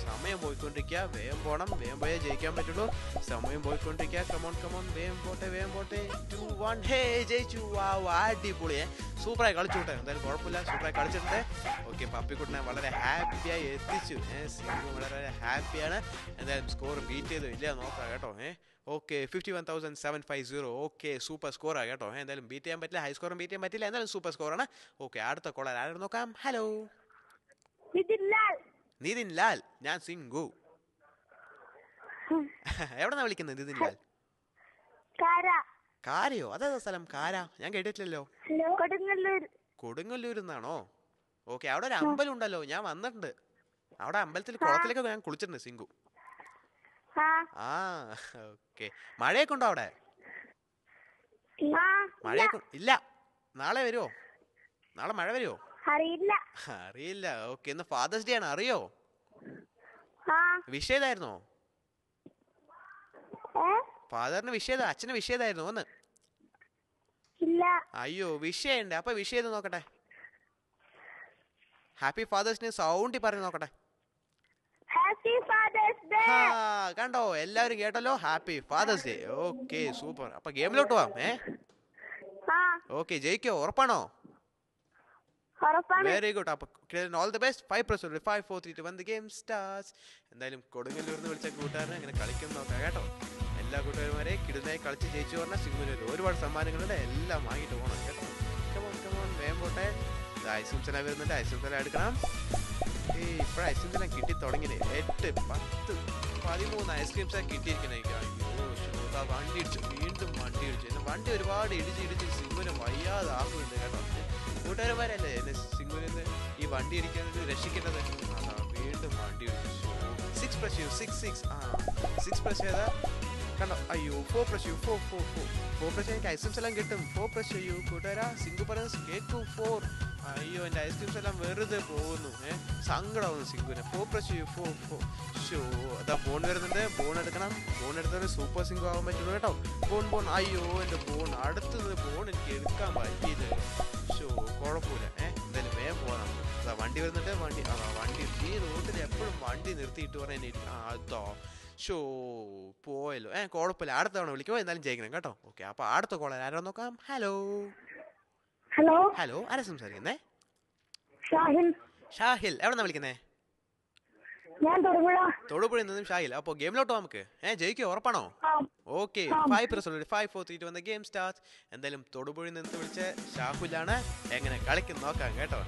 സമയം പോയിക്കൊണ്ടിരിക്കുക. വേഗം പോണം. വേഗം പോയാൽ ജയിക്കാൻ പറ്റുള്ളൂ. സമയം പോയിക്കൊണ്ടിരിക്കുക. കമോൺ. വേഗം പോട്ടെ. 2 1. ഹേ, ജയിച്ചു. വാവ്, അടിപൊളി. സൂപ്പറായി കളിച്ചു കൂട്ടെ. എന്തായാലും കുഴപ്പമില്ല, സൂപ്പറായി കളിച്ചിട്ടുണ്ട്. ഓക്കെ, പപ്പിക്കുട്ടനെ വളരെ ഹാപ്പിയായി എത്തിച്ചു. സിംഗു വളരെ ഹാപ്പിയാണ്. എന്തായാലും സ്കോർ ബീറ്റ് ചെയ്തു ഇല്ല നോക്കാം കേട്ടോ. ഓക്കെ, 51,750. ഓക്കെ, സൂപ്പർ സ്കോറാണ് കേട്ടോ. എന്തായാലും ബീറ്റ് ചെയ്യാൻ പറ്റില്ല, ഹൈ സ്കോറും ബീറ്റ് ചെയ്യാൻ പറ്റില്ല. എന്തായാലും സൂപ്പർ സ്കോറാണ്. ഓക്കെ, അടുത്ത കോളർ ആരും നോക്കാം. ഹലോ, നിതിൻ ലാൽ. ഞാൻ സിംഗു. എവിടെന്നാ വിളിക്കുന്നത്? നിതിൻ ലാൽ. കാരയോ? അതേതാ സ്ഥലം? കാര ഞാൻ കേട്ടിട്ടില്ലല്ലോ. കൊടുങ്ങല്ലൂർ എന്നാണോ? ഓക്കെ, അവിടെ ഒരു അമ്പലം ഉണ്ടല്ലോ, ഞാൻ വന്നിട്ടുണ്ട്. അവിടെ അമ്പലത്തിൽ കുളത്തിലേക്കൊക്കെ ഞാൻ കുളിച്ചിട്ടുണ്ട് സിംഗു. ഓക്കെ, മഴയൊക്കെ ഉണ്ടോ അവിടെ? ആ മഴയൊക്കെ ഇല്ല. നാളെ വരുമോ? നാളെ മഴ വരുമോ? അറിയില്ല. അറിയില്ല. ഓക്കെ, ഇന്ന് ഫാദേഴ്സ് ഡേ ആണ്, അറിയോ? ആ വിഷ് ചെയ്തായിരുന്നോ? ഫാദറിന് വിഷ് ചെയ്ത, അച്ഛന് വിഷ് ചെയ്തായിരുന്നോ ഒന്ന്? ഇല്ല. അയ്യോ, വിഷ് ചെയ്യണ്ടേ? അപ്പൊ വിഷ് ചെയ്ത് നോക്കട്ടെ. ഹാപ്പി ഫാദേഴ്സ് ഡേ സൗണ്ടി പറഞ്ഞു നോക്കട്ടെ. Happy father's day. കണ്ടോ, എല്ലാവരും കേട്ടല്ലോ. Happy father's day. Okay, super. അപ്പൊ ഗെയിമിലോട്ട് പോവാം. ഓക്കെ, ജയിക്കോ? ഉറപ്പാണോ? Very good. അപ്പൊ all the best. 5 press 5 4 3 2 1 the game starts. എന്തായാലും കൊടുങ്ങല്ലൂർന്ന് വിളിച്ച കൂട്ടുകാരനെ അങ്ങനെ കളിക്കും നോക്കാം കേട്ടോ. എല്ലാ കൂട്ടുകാരുമാരെ കിടുന്നായി കളിച്ച് ജയിച്ചു പറഞ്ഞാൽ സിംഗുവിന് ഒരുപാട് സമ്മാനങ്ങളുണ്ട്, എല്ലാം വാങ്ങിയിട്ട് പോകണം കേട്ടോ. കമോൺ കമോൺ, വേഗം പോട്ടെ. ഐസ്ക്രീംസ് എല്ലാം വരുന്നുണ്ട്, ഐസ്ക്രീംസ് എല്ലാം എടുക്കണം. ഇപ്പോഴും ഐസ്ക്രീംസ് എല്ലാം കിട്ടി തുടങ്ങിയത് 8 10 13 ഐസ്ക്രീംസ് കിട്ടിയിരിക്കണേ. അയ്യോ, വണ്ടി ഇടിച്ചു, വീണ്ടും വണ്ടി ഇടിച്ചു. എന്നെ വണ്ടി ഒരുപാട് ഇടിച്ച് സിംഗുവിനെ വയ്യാതാക്കുന്നുണ്ട് കേട്ടോ. കൂട്ടുകാരന്മാരല്ലേ എന്നെ സിംഗുവിന് ഈ വണ്ടി ഇടിക്കുന്നത് രക്ഷിക്കുന്നത്. അതാ വീണ്ടും വണ്ടി ഇടിച്ചു. 6 press 6 press ചെയ്താ കണ്ടോ. അയ്യോ, 4 press 4 press എനിക്ക് ഐസ്ക്രീംസ് എല്ലാം കിട്ടും. 4 press കൂട്ടുകാരാ. സിംഗു പറയുന്നത് കേൾക്കും 4. അയ്യോ, എൻ്റെ ഐസ്ക്രീംസ് എല്ലാം വെറുതെ പോകുന്നു. സങ്കടമാവുന്നു സിംഗുവിന്. 4 press 4 ഷോ. അതാ ബോൺ വരുന്നുണ്ട്, ബോൺ എടുക്കണം. ബോൺ എടുത്തവരെ സൂപ്പർ സിംഗു ആവാൻ പറ്റുള്ളൂ കേട്ടോ. ബോൺ. അയ്യോ, എൻ്റെ ബോൺ. അടുത്തത് ബോൺ എനിക്ക് എടുക്കാൻ പറ്റിയത്. ഷോ, കുഴപ്പമില്ല. എന്തായാലും വേഗം പോകാം. അതാ വണ്ടി വരുന്നുണ്ട്. വണ്ടി ഈ റോഡിൽ എപ്പോഴും വണ്ടി നിർത്തിയിട്ട് പറയാൻ അതോ. ഷോ, പോയല്ലോ. കുഴപ്പമില്ല, അടുത്ത തവണ വിളിക്കുമ്പോൾ എന്തായാലും ജയിക്കണം കേട്ടോ. ഓക്കെ, അപ്പൊ അടുത്ത കോളർ ആരോ നോക്കാം. ഹലോ ആരാ സംസാരിക്കുന്നേ? ഷാഹിൽ. എവിടെന്നാ വിളിക്കുന്നേ? തൊടുപുഴയിൽ നിന്നും ഷാഹിൽ. അപ്പൊ ഗെയിമിലോട്ടോ നമുക്ക്. ജയിക്കോ? ഉറപ്പാണോ? Okay, 5 press 5 4 3 2 1 the game starts. എന്തായാലും തൊടുപുഴയിൽ നിന്ന് വിളിച്ച ഷാഹുലാണ്. എങ്ങനെ കളിക്കും നോക്കാം കേട്ടോ.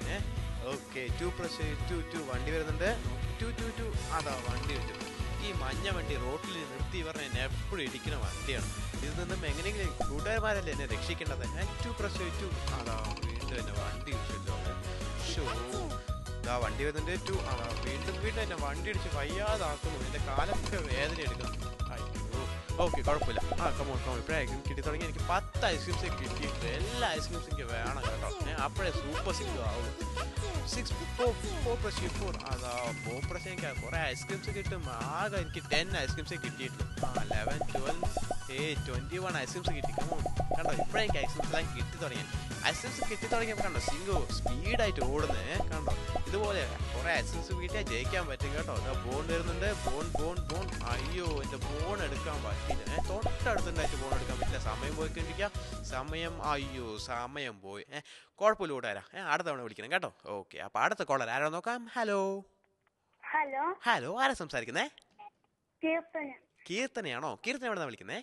ഓക്കെ, 2 press 2 വണ്ടി വരുന്നുണ്ട്. 2 അതാ വണ്ടി വെച്ചു. ഈ മഞ്ഞ വണ്ടി റോട്ടിൽ നിർത്തി പറഞ്ഞ എന്നെ എപ്പോഴും ഇടിക്കുന്ന വണ്ടിയാണ്. ഇതിൽ നിന്നും എങ്ങനെയെങ്കിലും കൂട്ടുകാരന്മാരല്ലേ എന്നെ രക്ഷിക്കേണ്ടത്. 2 press 2 അതാ വീണ്ടും എന്നെ വണ്ടി ഇടിച്ചല്ലോ. ഷോ, ഇതാ വണ്ടി വരുന്നുണ്ട്. 2 അതാ വീണ്ടും എന്നെ വണ്ടി ഇടിച്ച് വയ്യാതാക്കുന്നു. എൻ്റെ കാലൊക്കെ വേദന എടുക്കണം. അയ്യോ, ഓക്കെ, കുഴപ്പമില്ല. കമോൺ ഇപ്പോഴായിരിക്കും കിട്ടി തുടങ്ങി. എനിക്ക് 10 ഐസ്ക്രീംസ് കിട്ടിയിട്ടുണ്ട്. എല്ലാ ഐസ്ക്രീംസും എനിക്ക് വേണം കേട്ടോ. അപ്പോഴേ സൂപ്പർ സിംഗു ആവുള്ളൂ. 4 press 4 അതാ 4 press എനിക്ക് കുറെ ഐസ്ക്രീംസ് കിട്ടും. ആകെ എനിക്ക് 10 ഐസ്ക്രീംസേ കിട്ടിയിട്ടുള്ളൂ. 11 12 21 ഐസ്ക്രീംസ് കിട്ടി. കണ്ടോ, ഇപ്പോഴേ എനിക്ക് ഐസ്ക്രീംസ് എല്ലാം കിട്ടി തുടങ്ങി. ഐസ്ക്രീംസ് കിട്ടി തുടങ്ങിയപ്പോൾ കണ്ടോ സിംഗു സ്പീഡായിട്ട് ഓടുന്നേ. കണ്ടോ, ഇതുപോലെ കുറെ ഐസ്ക്രീംസ് കിട്ടിയാൽ ജയിക്കാൻ പറ്റും കേട്ടോ. ബോൺ വരുന്നുണ്ട്. ബോൺ. അയ്യോ, എൻ്റെ ബോൺ എടുക്കാൻ പറ്റില്ല. തൊട്ടടുത്തുണ്ടായിട്ട് ബോൺ എടുക്കാൻ പറ്റില്ല. സമയം പോയിക്കൊണ്ടിരിക്കുക. സമയം പോയി. കുഴപ്പമില്ല കൂട്ടുകാരാ. അടുത്ത തവണ വിളിക്കണം കേട്ടോ. ഓക്കെ, അപ്പൊ അടുത്ത കോളർ ആരാ നോക്കാം. ഹലോ ആരാ സംസാരിക്കുന്നേ? കീർത്തനയാണോ? കീർത്തന എവിടെന്നാ വിളിക്കുന്നേ?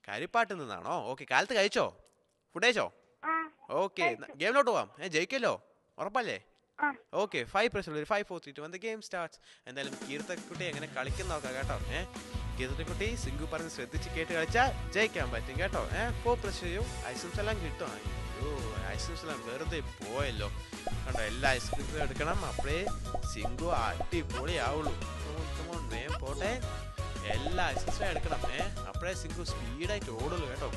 കരിപ്പാട്ട് നിന്നാണോ? ഓക്കെ, കാലത്ത് കഴിച്ചോ? ഫുഡ് കഴിച്ചോ? ഓക്കെ, ഗെയിമിലോട്ട് പോവാം. ജയിക്കല്ലോ, ഉറപ്പല്ലേ? Okay, 5 press 5 4 3 2 1 the game starts. എന്തായാലും കീർത്തക്കുട്ടി എങ്ങനെ കളിക്കുന്ന നോക്കാം കേട്ടോ. കീർത്തക്കുട്ടി സിംഗു പറഞ്ഞ് ശ്രദ്ധിച്ച് കേട്ട് കളിച്ചാൽ ജയിക്കാൻ പറ്റും കേട്ടോ. 4 press ഐസ്ക്രീംസ് എല്ലാം കിട്ടും. അയ്യോ, ഐസ്ക്രീംസ് എല്ലാം വെറുതെ പോയല്ലോ. കണ്ടോ, എല്ലാ ഐസ്ക്രീംസും എടുക്കണം. അപ്പോഴേ സിംഗു അടിപൊളി ആവുള്ളൂ. വേഗം പോട്ടെ. എല്ലാ ഐസ്ക്രീംസും എടുക്കണം. അപ്പോഴേ സിംഗു സ്പീഡായിട്ട് ഓടുള്ളൂ കേട്ടോ.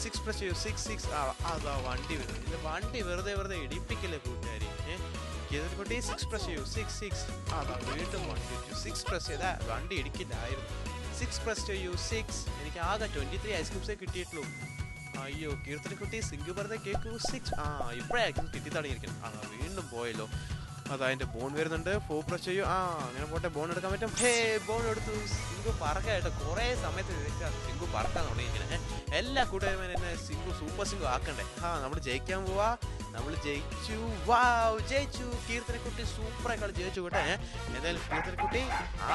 6 press 6 അതാ വണ്ടി വരുന്നു. വണ്ടി വെറുതെ ഇടിപ്പിക്കില്ലേ കൂട്ടുകാരി. കുട്ടി 6 press 6 അതാ വീണ്ടും വണ്ടി 6 press ചെയ്താ വണ്ടി ഇടിക്കില്ലായിരുന്നു. 6 press 6 എനിക്ക് ആകെ 23 ഐസ്ക്രീംസേ കിട്ടിയിട്ടുള്ളൂ. അയ്യോ, കീർത്തനക്കുട്ടി സിംഗു പറഞ്ഞ കേൾക്കൂ 6 ഇപ്പോഴായിരിക്കും കിട്ടി തുടങ്ങിയിരിക്കണം. വീണ്ടും പോയല്ലോ. അതാ എൻ്റെ ബോൺ വരുന്നുണ്ട്. 4 press അങ്ങനെ പോട്ടെ. ബോൺ എടുക്കാൻ പറ്റും. ബോൺ എടുത്തു. സിംഗു പറക്കായിട്ട് കുറേ സമയത്ത് സിംഗു പറക്കാൻ തുടങ്ങിയിരിക്കണേ. എല്ലാ കൂട്ടുകാരും എന്നെ സിംഗു സൂപ്പർ സിംഗു ആക്കണ്ടേ. നമ്മൾ ജയിക്കാൻ പോവാ. നമ്മൾ ജയിച്ചു. ജയിച്ചു. കീർത്തനക്കുട്ടി സൂപ്പറായി കളി ജയിച്ചു കേട്ടെ. എന്തായാലും കീർത്തനക്കുട്ടി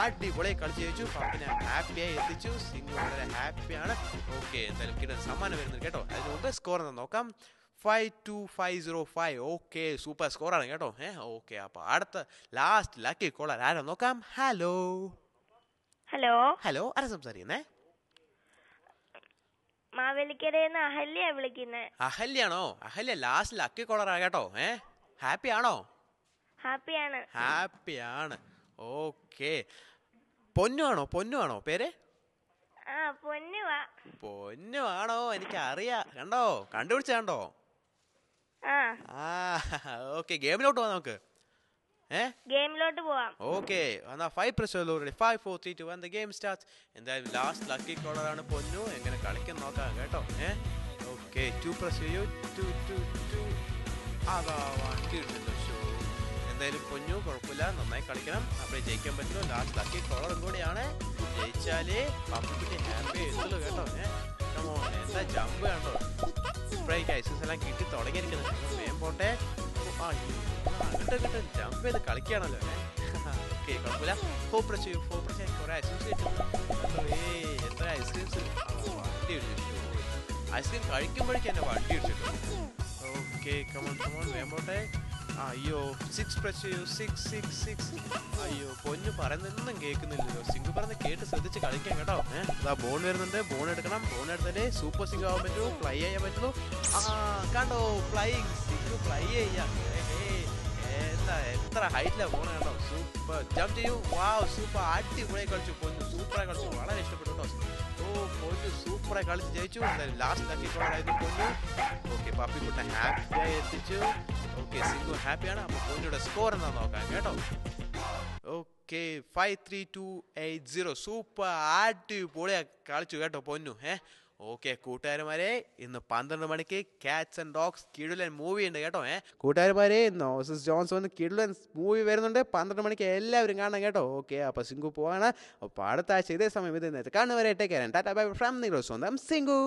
അടിപൊളിയായി കളി ജയിച്ചു. പപ്പിനെ ഹാപ്പിയായി എത്തിച്ചു. സിംഗു വളരെ ഹാപ്പിയാണ്. ഓക്കെ, എന്തായാലും കിട്ടാൻ സമ്മാനം വരുന്നുണ്ട് കേട്ടോ. അതിന് മുമ്പ് സ്കോർ എന്താ നോക്കാം. 52505. ഓക്കെ, സൂപ്പർ സ്കോറാണ് കേട്ടോ. ഓക്കെ, അപ്പൊ അടുത്ത ലാസ്റ്റ് ലക്കി കോളർ ആരാ നോക്കാം. ഹലോ ആരാ സംസാരിക്കുന്നേ? മാവേലിക്കരന്ന് അഹല്യ വിളിക്കുന്നേ. അഹല്യാണോ? അഹല്യ ലാസ്റ്റ് ലക്കി കോളറാ കേട്ടോ. ഹാപ്പി ആണോ? ഹാപ്പിയാണ്. ഓക്കെ, പൊന്നു ആണോ പേര്? പൊന്നുവാണോ? എനിക്കറിയാം. കണ്ടോ, കണ്ടുപിടിച്ച കണ്ടോ? ഓക്കെ, ഗെയിമിലോട്ട് പോവാം നമുക്ക്. ഗെയിമിലോട്ട് പോവാം. ഓക്കെ, എന്നാ 5 പ്രസ് ചെയ്തോ. 5 4 3 2 1 the game starts. എന്തായാലും ലാസ്റ്റ് ലക്കി കോളർ ആണ് പൊന്നു. എങ്ങനെ കളിക്കാൻ നോക്കാം കേട്ടോ. ഓക്കെ, 2 പ്രസ് ചെയ്യൂ. 2 2 2 അതാ വണ്ടി ഇടുന്നുണ്ട്. ഷോ, എന്തായാലും പൊന്നു കുഴപ്പമില്ല, നന്നായി കളിക്കണം. അപ്പോഴേ ജയിക്കാൻ പറ്റുള്ളൂ. ലാസ്റ്റ് ലക്കി കോളറും കൂടിയാണ്. ജയിച്ചാലേ പപ്പിന്റെ ഹാപ്പി എത്തുള്ളൂ കേട്ടോ. എന്താ ജമ്പ് കണ്ടോ? ഇപ്പോഴേക്ക് ഐസസ് എല്ലാം കിട്ടി തുടങ്ങിയിരിക്കുന്നത്. വേഗം പോട്ടെ. അങ്ങോട്ട് ജമ്പ് ചെയ്ത് കളിക്കുകയാണല്ലോ. ഓക്കെ, കുഴപ്പമില്ല. 4 പ്രസ് ചെയ്യൂ. 4 പ്രസ് ചെയ്യാൻ കുറെ ഐസ്ക്രീംസ് കിട്ടും. എത്ര ഐസ്ക്രീംസ്. വണ്ടി ഇടിച്ചു. ഐസ്ക്രീം കഴിക്കുമ്പോഴേക്കും എന്നെ വണ്ടി ഇടിച്ചിട്ടുണ്ട്. ഓക്കെ, കമോൺ കമോൺ, വേഗം പോട്ടെ. അയ്യോ, 6 പ്രസ് ചെയ്യൂ. 6 6 6. അയ്യോ, പൊന്നു പറയുന്നൊന്നും കേൾക്കുന്നില്ലല്ലോ. സിംഗു പറഞ്ഞ് കേട്ട് ശ്രദ്ധിച്ച് കളിക്കാം കേട്ടോ. അതാ ബോൺ വരുന്നുണ്ട്. ബോൺ എടുക്കണം. ബോൺ എടുത്തിട്ട് സൂപ്പർ സിംഗു ആവാൻ പറ്റുള്ളൂ. ഫ്ലൈ ചെയ്യാൻ പറ്റുള്ളൂ. കണ്ടോ, ഫ്ലൈയിങ് സിംഗു ഫ്ലൈ ചെയ്യാം. എന്താ എത്ര ഹൈറ്റിലാണ് പോണ കണ്ടോ. സൂപ്പർ ജമ്പ് ചെയ്യൂ. വാവ്, സൂപ്പർ അടിപൊളിയായി കളിച്ചു പൊന്നു. സൂപ്പറായി കളിച്ചു, വളരെ ഇഷ്ടപ്പെട്ടു കേട്ടോ. പൊന്നു സൂപ്പറായി കളിച്ച് ജയിച്ചു. എന്തായാലും ലാസ്റ്റ് ലക്കിക്കോളായിരുന്നു പൊന്നു. ഓക്കെ, പപ്പിക്കുട്ടൻ ഹാപ്പിയായി എത്തിച്ചു. ഓക്കെ, സിംഗു ഹാപ്പിയാണ്. അപ്പോൾ പൊന്നിയുടെ സ്കോർ എന്താ നോക്കാം കേട്ടോ. ഓക്കെ, 5 3 2 8 0. സൂപ്പർ അടിപൊളിയായി കളിച്ചു കേട്ടോ പൊന്നു. ഓക്കെ കൂട്ടുകാരന്മാരെ, ഇന്ന് 12 മണിക്ക് കാറ്റ്സ് ആൻഡ് ഡോഗ്സ് കിടിലൻ മൂവി ഉണ്ട് കേട്ടോ. കൂട്ടുകാരന്മാരെ, ഇന്ന് ഓസസ് ജോൺസ് വന്ന് കിടിലൻ മൂവി വരുന്നുണ്ട്. 12 മണിക്ക് എല്ലാവരും കാണണം കേട്ടോ. ഓക്കെ, അപ്പോൾ സിംഗു പോവാണ്. അപ്പോൾ അടുത്ത ആഴ്ച ഇതേ സമയം ഇത് നേരത്തെ കാണുന്നവരെ take care. Tata bye from നിങ്ങളുടെ സ്വന്തം സിംഗു.